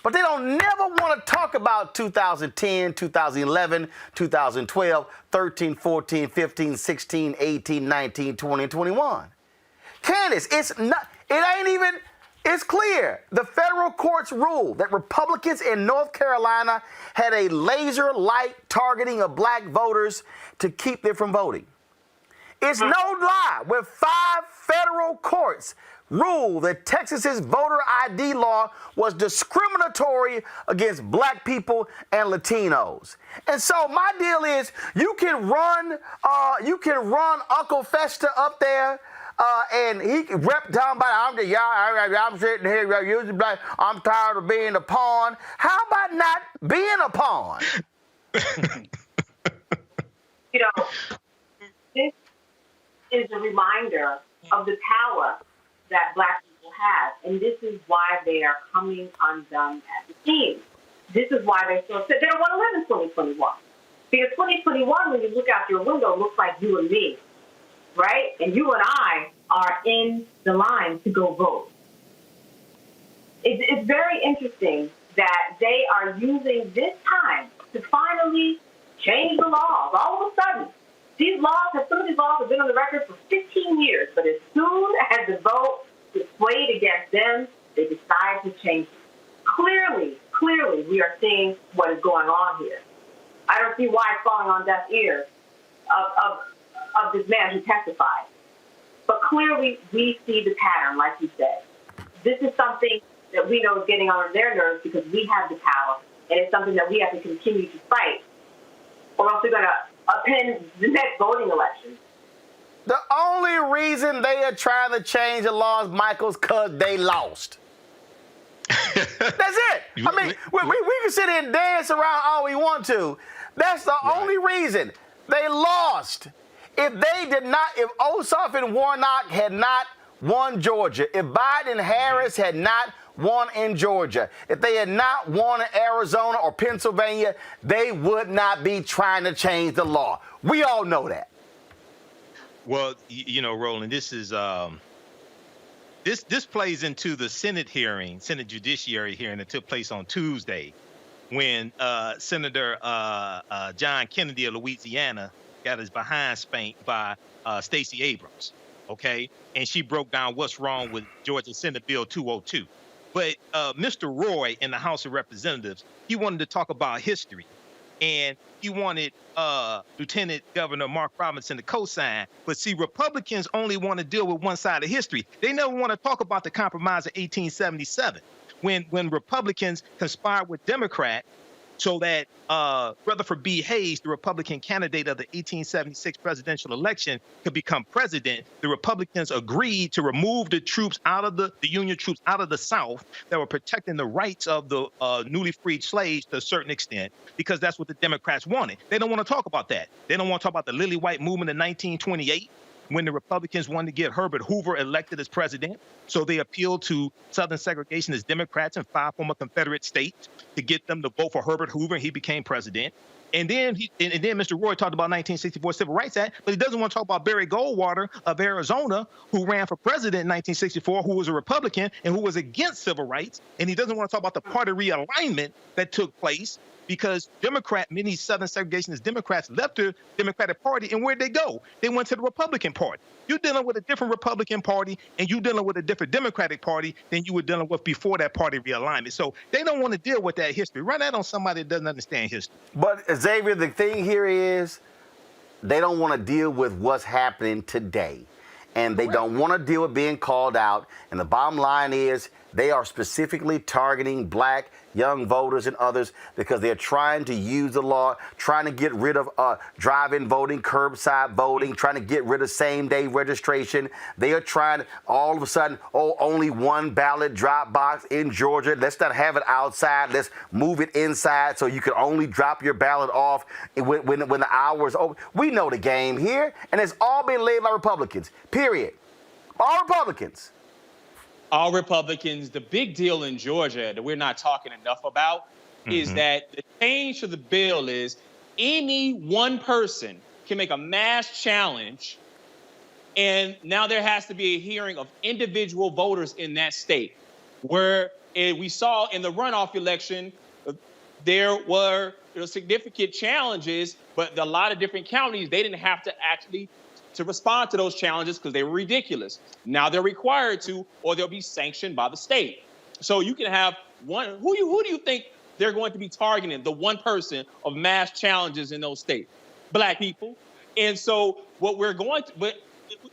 But they don't never want to talk about 2010, 2011, 2012, 13, 14, 15, 16, 18, 19, 20, and 21. Candace, it's clear. The federal courts ruled that Republicans in North Carolina had a laser light targeting of black voters to keep them from voting. It's no lie. When 5 federal courts ruled that Texas's voter ID law was discriminatory against black people and Latinos. And so my deal is, you can run Uncle Festa up there, and he can rep down by, I'm sitting here using black, I'm tired of being a pawn. How about not being a pawn? You know, this is a reminder of the power that black people have, and this is why they are coming undone at the seams. This is why they're so upset. They don't want to live in 2021. Because 2021, when you look out your window, looks like you and me, right? And you and I are in the line to go vote. It's very interesting that they are using this time to finally change the laws. All of a sudden, some of these laws have been on the record for 15 years, but as soon as the vote is swayed against them, they decide to change it. Clearly, we are seeing what is going on here. I don't see why it's falling on deaf ears of this man who testified. But clearly, we see the pattern, like you said. This is something that we know is getting on their nerves because we have the power, and it's something that we have to continue to fight, or else we're going to append the next voting election. The only reason they are trying to change the laws, Michael, is because they lost. That's it. I mean, we can sit here and dance around all we want to. That's the only reason. They lost. If Ossoff and Warnock had not won Georgia, if Biden and Harris had not won in Georgia, if they had not won in Arizona or Pennsylvania, they would not be trying to change the law. We all know that. Well, you know, Roland, this is this plays into the Senate Judiciary hearing that took place on Tuesday, when Senator John Kennedy of Louisiana got his behind spanked by Stacey Abrams. Okay, and she broke down what's wrong with Georgia Senate Bill 202. But Mr. Roy in the House of Representatives, he wanted to talk about history. And he wanted Lieutenant Governor Mark Robinson to co-sign. But see, Republicans only want to deal with one side of history. They never want to talk about the compromise of 1877, when Republicans conspired with Democrats so that Rutherford B. Hayes, the Republican candidate of the 1876 presidential election, could become president. The Republicans agreed to remove the troops the Union troops out of the South that were protecting the rights of the newly freed slaves to a certain extent, because that's what the Democrats wanted. They don't want to talk about that. They don't want to talk about the Lily White movement in 1928, when the Republicans wanted to get Herbert Hoover elected as president. So they appealed to Southern segregationist Democrats in 5 former Confederate states to get them to vote for Herbert Hoover, and he became president. And then Mr. Roy talked about 1964 Civil Rights Act, but he doesn't want to talk about Barry Goldwater of Arizona, who ran for president in 1964, who was a Republican and who was against civil rights. And he doesn't want to talk about the party realignment that took place, because many Southern segregationist Democrats left the Democratic Party, and where'd they go? They went to the Republican Party. You're dealing with a different Republican Party, and you're dealing with a different Democratic Party than you were dealing with before that party realignment. So they don't want to deal with that history. Run that on somebody that doesn't understand history. But Xavier, the thing here is, they don't want to deal with what's happening today. and they don't want to deal with being called out. And the bottom line is they are specifically targeting black young voters and others because they're trying to use the law, trying to get rid of drive-in voting, curbside voting, trying to get rid of same-day registration. They are trying to, all of a sudden, only one ballot drop box in Georgia. Let's not have it outside. Let's move it inside so you can only drop your ballot off when the hour is over. We know the game here, and it's all been led by Republicans, period. All Republicans. All Republicans. The big deal in Georgia that we're not talking enough about is that the change to the bill is any one person can make a mass challenge, and now there has to be a hearing of individual voters in that state. Where we saw in the runoff election, there were significant challenges, but a lot of different counties, they didn't have to actually to respond to those challenges because they were ridiculous. Now they're required to, or they'll be sanctioned by the state. So you can have one. Who do you think they're going to be targeting? The one person of mass challenges in those states, black people. And so what we're going to, but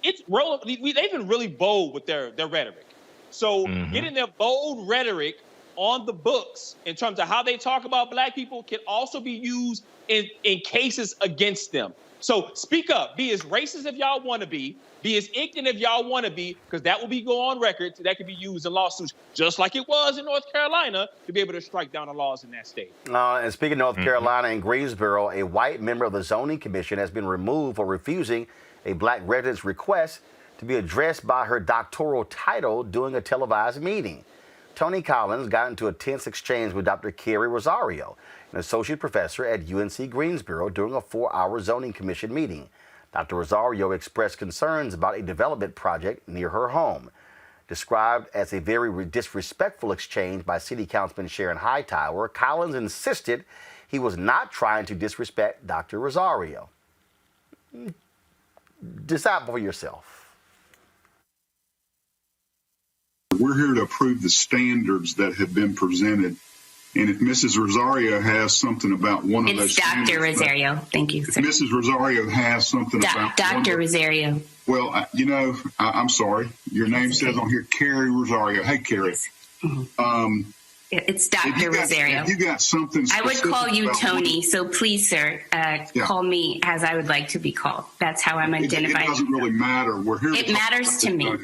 it's they've been really bold with their rhetoric. So getting their bold rhetoric on the books in terms of how they talk about black people can also be used in cases against them. So speak up. Be as racist if y'all want to be as ignorant if y'all want to be, because that will be go on record. That could be used in lawsuits, just like it was in North Carolina, to be able to strike down the laws in that state. And speaking of North Carolina and Greensboro, a white member of the zoning commission has been removed for refusing a black resident's request to be addressed by her doctoral title during a televised meeting. Tony Collins got into a tense exchange with Dr. Carrie Rosario, an associate professor at UNC Greensboro, during a 4-hour zoning commission meeting. Dr. Rosario expressed concerns about a development project near her home. Described as a very disrespectful exchange by City Councilman Sharon Hightower, Collins insisted he was not trying to disrespect Dr. Rosario. Decide for yourself. We're here to approve the standards that have been presented. And if Mrs. Rosario has something about one of those It's Dr. Rosario. Thank you, sir. If Mrs. Rosario has something about Dr. Rosario. Well, I'm sorry. Your name says on here, Carrie Rosario. Hey, Carrie. It's Dr. Rosario. If you got something I would call you Tony, one, so please, sir, call me as I would like to be called. That's how I'm identified. It doesn't really matter. We're here. It matters to me.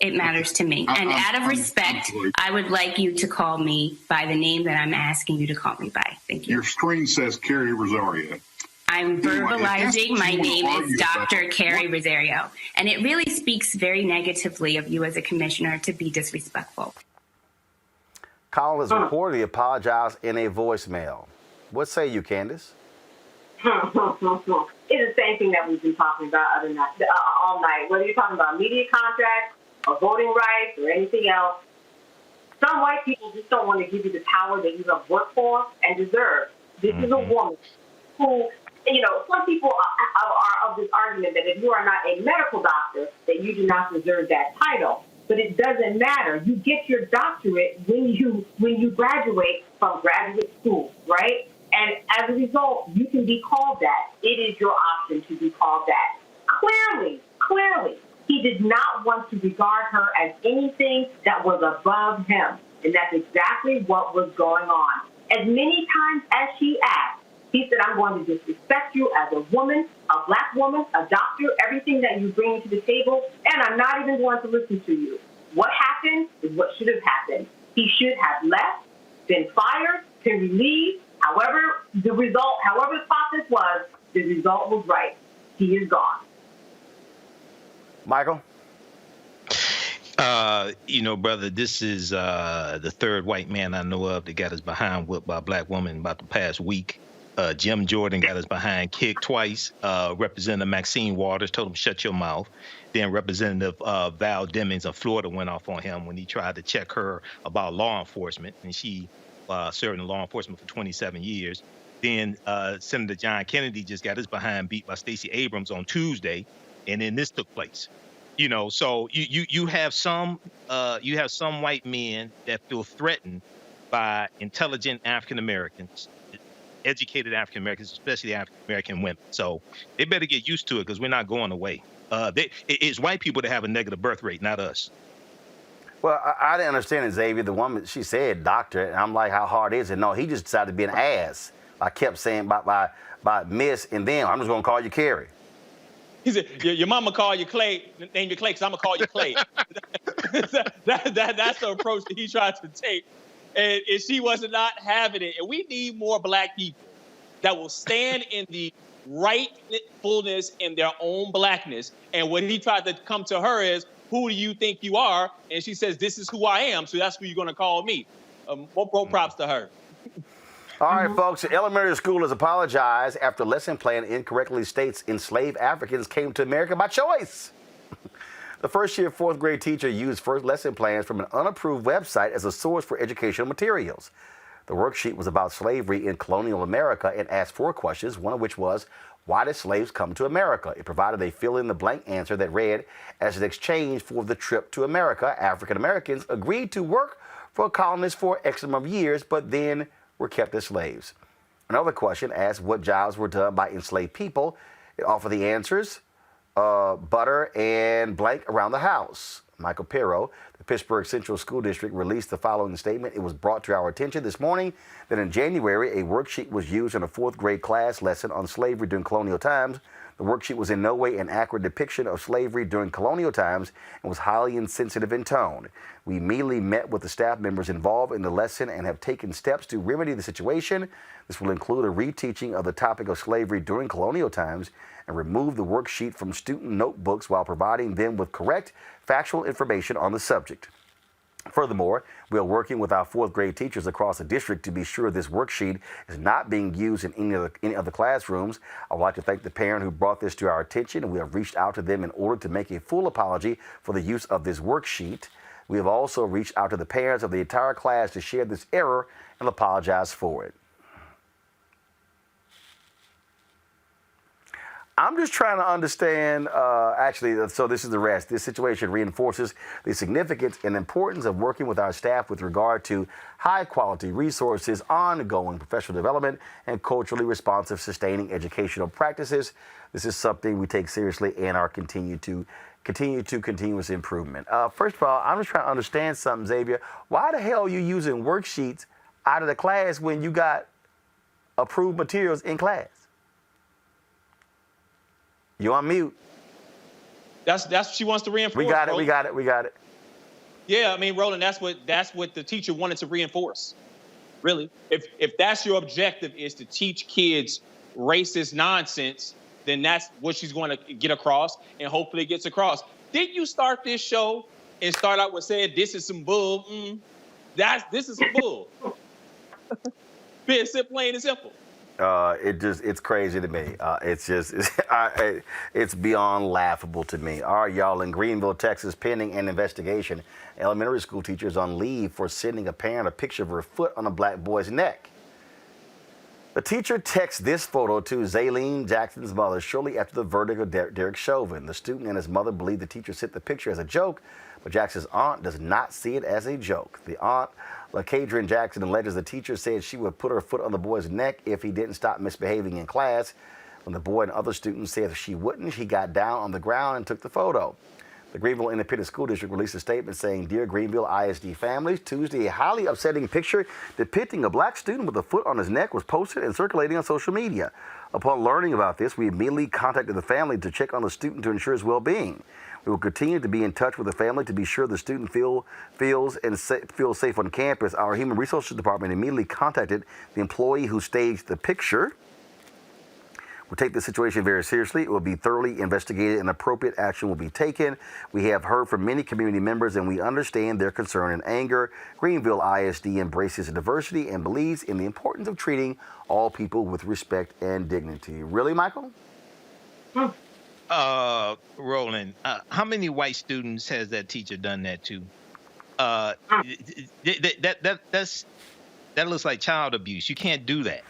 It matters to me. And out of respect, I would like you to call me by the name that I'm asking you to call me by. Thank you. Your screen says Carrie Rosario. I'm verbalizing my name is Dr. Carrie Rosario. And it really speaks very negatively of you as a commissioner to be disrespectful. Collins reportedly apologized in a voicemail. What say you, Candace? It's the same thing that we've been talking about all night. Whether you're talking about media contracts, or voting rights, or anything else. Some white people just don't want to give you the power that you have worked for and deserve. This is a woman who, some people are of this argument that if you are not a medical doctor, that you do not deserve that title. But it doesn't matter. You get your doctorate when you graduate from graduate school, right? And as a result, you can be called that. It is your option to be called that. Clearly, he did not want to regard her as anything that was above him. And that's exactly what was going on. As many times as she asked, he said, I'm going to disrespect you as a woman, a black woman, a doctor, everything that you bring to the table, and I'm not even going to listen to you. What happened is what should have happened. He should have left, been fired, been relieved. However the process was, the result was right. He is gone. Michael? Brother, this is the third white man I know of that got his behind whipped by a black woman about the past week. Jim Jordan got his behind kicked twice. Representative Maxine Waters told him, shut your mouth. Then Representative Val Demings of Florida went off on him when he tried to check her about law enforcement, and she served in law enforcement for 27 years. Then Senator John Kennedy just got his behind beat by Stacey Abrams on Tuesday, and then this took place. So you have some white men that feel threatened by intelligent African Americans educated African Americans, especially African American women. So they better get used to it because we're not going away. It's white people that have a negative birth rate, not us. Well, I didn't understand it, Xavier. The woman, she said doctor, and I'm like, how hard is it? No, he just decided to be an ass. I kept saying by Miss, and then I'm just going to call you Carrie. He said, your mama call you Clay, name you Clay, because I'm going to call you Clay. That's the approach that he tried to take. And she was not having it. And we need more black people that will stand in the rightfulness in their own blackness. And what he tried to come to her is, who do you think you are? And she says, this is who I am, so that's who you're going to call me. More props to her. All right, folks, the elementary school has apologized after lesson plan incorrectly states enslaved Africans came to America by choice. The first-year fourth grade teacher used first lesson plans from an unapproved website as a source for educational materials. The worksheet was about slavery in colonial America and asked 4 questions, one of which was, why did slaves come to America? It provided a fill-in-the-blank answer that read, as an exchange for the trip to America, African Americans agreed to work for colonists for X number of years, but then were kept as slaves. Another question asked what jobs were done by enslaved people. It offered the answers, butter and blank around the house. Michael Pirro, the Pittsburgh Central School District, released the following statement. It was brought to our attention this morning that in January, a worksheet was used in a fourth grade class lesson on slavery during colonial times. The worksheet was in no way an accurate depiction of slavery during colonial times and was highly insensitive in tone. We immediately met with the staff members involved in the lesson and have taken steps to remedy the situation. This will include a reteaching of the topic of slavery during colonial times and remove the worksheet from student notebooks while providing them with correct, factual information on the subject. Furthermore, we are working with our fourth grade teachers across the district to be sure this worksheet is not being used in any other classrooms. I would like to thank the parent who brought this to our attention, and we have reached out to them in order to make a full apology for the use of this worksheet. We have also reached out to the parents of the entire class to share this error and apologize for it. I'm just trying to understand, so this is the rest. This situation reinforces the significance and importance of working with our staff with regard to high-quality resources, ongoing professional development, and culturally responsive, sustaining educational practices. This is something we take seriously and are continuous improvement. First of all, I'm just trying to understand something, Xavier. Why the hell are you using worksheets out of the class when you got approved materials in class? You on mute. That's what she wants to reinforce. We got it. Yeah, I mean, Roland, that's what the teacher wanted to reinforce. Really, if that's your objective is to teach kids racist nonsense, then that's what she's going to get across, and hopefully gets across. Didn't you start this show and start out with saying this is some bull? This is some bull. Being plain and simple. It's crazy to me. It's beyond laughable to me. All right, y'all, in Greenville, Texas, pending an investigation. Elementary school teachers on leave for sending a parent a picture of her foot on a black boy's neck. The teacher texts this photo to Zaylene Jackson's mother shortly after the verdict of Derek Chauvin. The student and his mother believe the teacher sent the picture as a joke, but Jackson's aunt does not see it as a joke. The aunt, LaCadrian Jackson, alleges the teacher said she would put her foot on the boy's neck if he didn't stop misbehaving in class. When the boy and other students said she wouldn't, he got down on the ground and took the photo. The Greenville Independent School District released a statement saying, Dear Greenville ISD families, Tuesday, a highly upsetting picture depicting a black student with a foot on his neck was posted and circulating on social media. Upon learning about this, we immediately contacted the family to check on the student to ensure his well-being. We will continue to be in touch with the family to be sure the student feels safe on campus. Our Human Resources Department immediately contacted the employee who staged the picture. We'll take the situation very seriously. It will be thoroughly investigated and appropriate action will be taken. We have heard from many community members and we understand their concern and anger. Greenville ISD embraces diversity and believes in the importance of treating all people with respect and dignity. Really, Michael? Roland, how many white students has that teacher done that to? That looks like child abuse. You can't do that.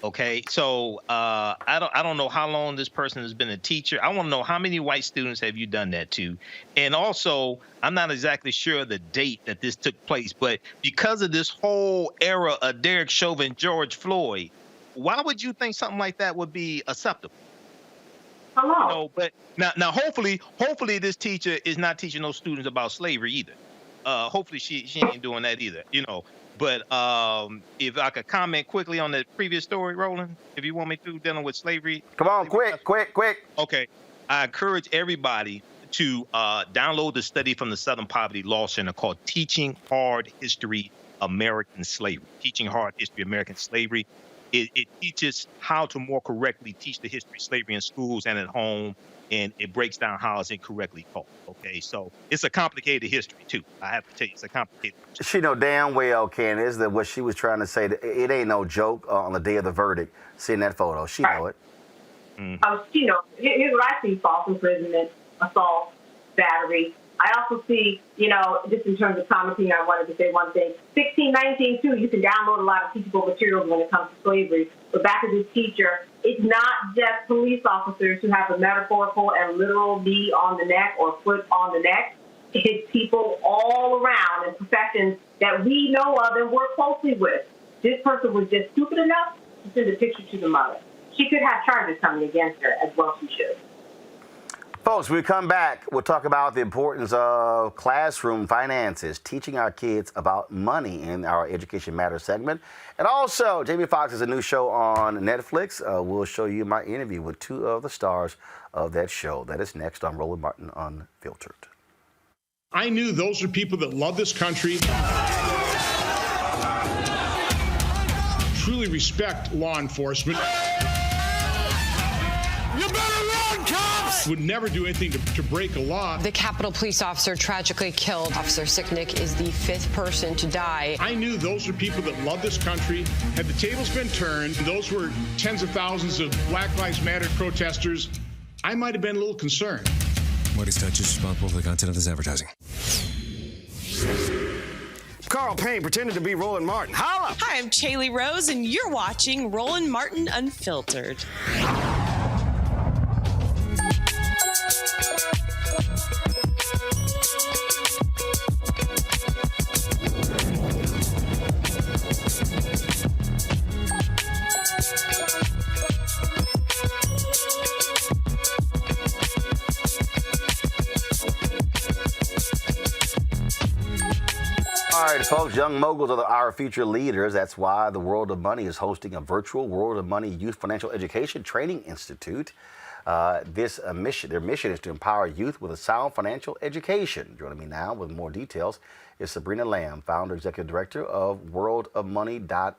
Okay, so I don't know how long this person has been a teacher. I want to know how many white students have you done that to? And also, I'm not exactly sure the date that this took place, but because of this whole era of Derek Chauvin, George Floyd, why would you think something like that would be acceptable? Hello. You know, but now hopefully this teacher is not teaching those students about slavery either. Hopefully she ain't doing that either, you know. But if I could comment quickly on the previous story, Roland, if you want me to, dealing with slavery. Come on, quick. Okay. I encourage everybody to download the study from the Southern Poverty Law Center called Teaching Hard History American Slavery. Teaching Hard History American Slavery. It teaches how to more correctly teach the history of slavery in schools and at home, and it breaks down how it's incorrectly taught. Okay, so it's a complicated history too. I have to tell you, it's a complicated history. She know damn well, Candace, that what she was trying to say, that it ain't no joke on the day of the verdict, seeing that photo. She know it. You know, here's what I see: false imprisonment, assault, battery. I also see, you know, just in terms of commenting, I wanted to say one thing. 1619, too, you can download a lot of teachable materials when it comes to slavery. But back to this teacher, it's not just police officers who have a metaphorical and literal knee on the neck or foot on the neck. It's people all around in professions that we know of and work closely with. This person was just stupid enough to send a picture to the mother. She could have charges coming against her, as well she should. Folks, when we come back, we'll talk about the importance of classroom finances, teaching our kids about money in our Education Matters segment. And also, Jamie Foxx has a new show on Netflix. We'll show you my interview with two of the stars of that show. That is next on Roland Martin Unfiltered. I knew those are people that love this country, truly respect law enforcement. You better run, cops! Would never do anything to break a law. The Capitol police officer tragically killed. Officer Sicknick is the 5th person to die. I knew those are people that love this country. Had the tables been turned, those were tens of thousands of Black Lives Matter protesters, I might have been a little concerned. Marty's Touch is responsible for the content of this advertising. Carl Payne pretended to be Roland Martin. Holla! Hi, I'm Chaley Rose, and you're watching Roland Martin Unfiltered. All right, folks, young moguls are our future leaders. That's why the World of Money is hosting a virtual World of Money Youth Financial Education Training Institute. Their mission is to empower youth with a sound financial education. Joining me now with more details is Sabrina Lamb, founder, executive director of worldofmoney.org.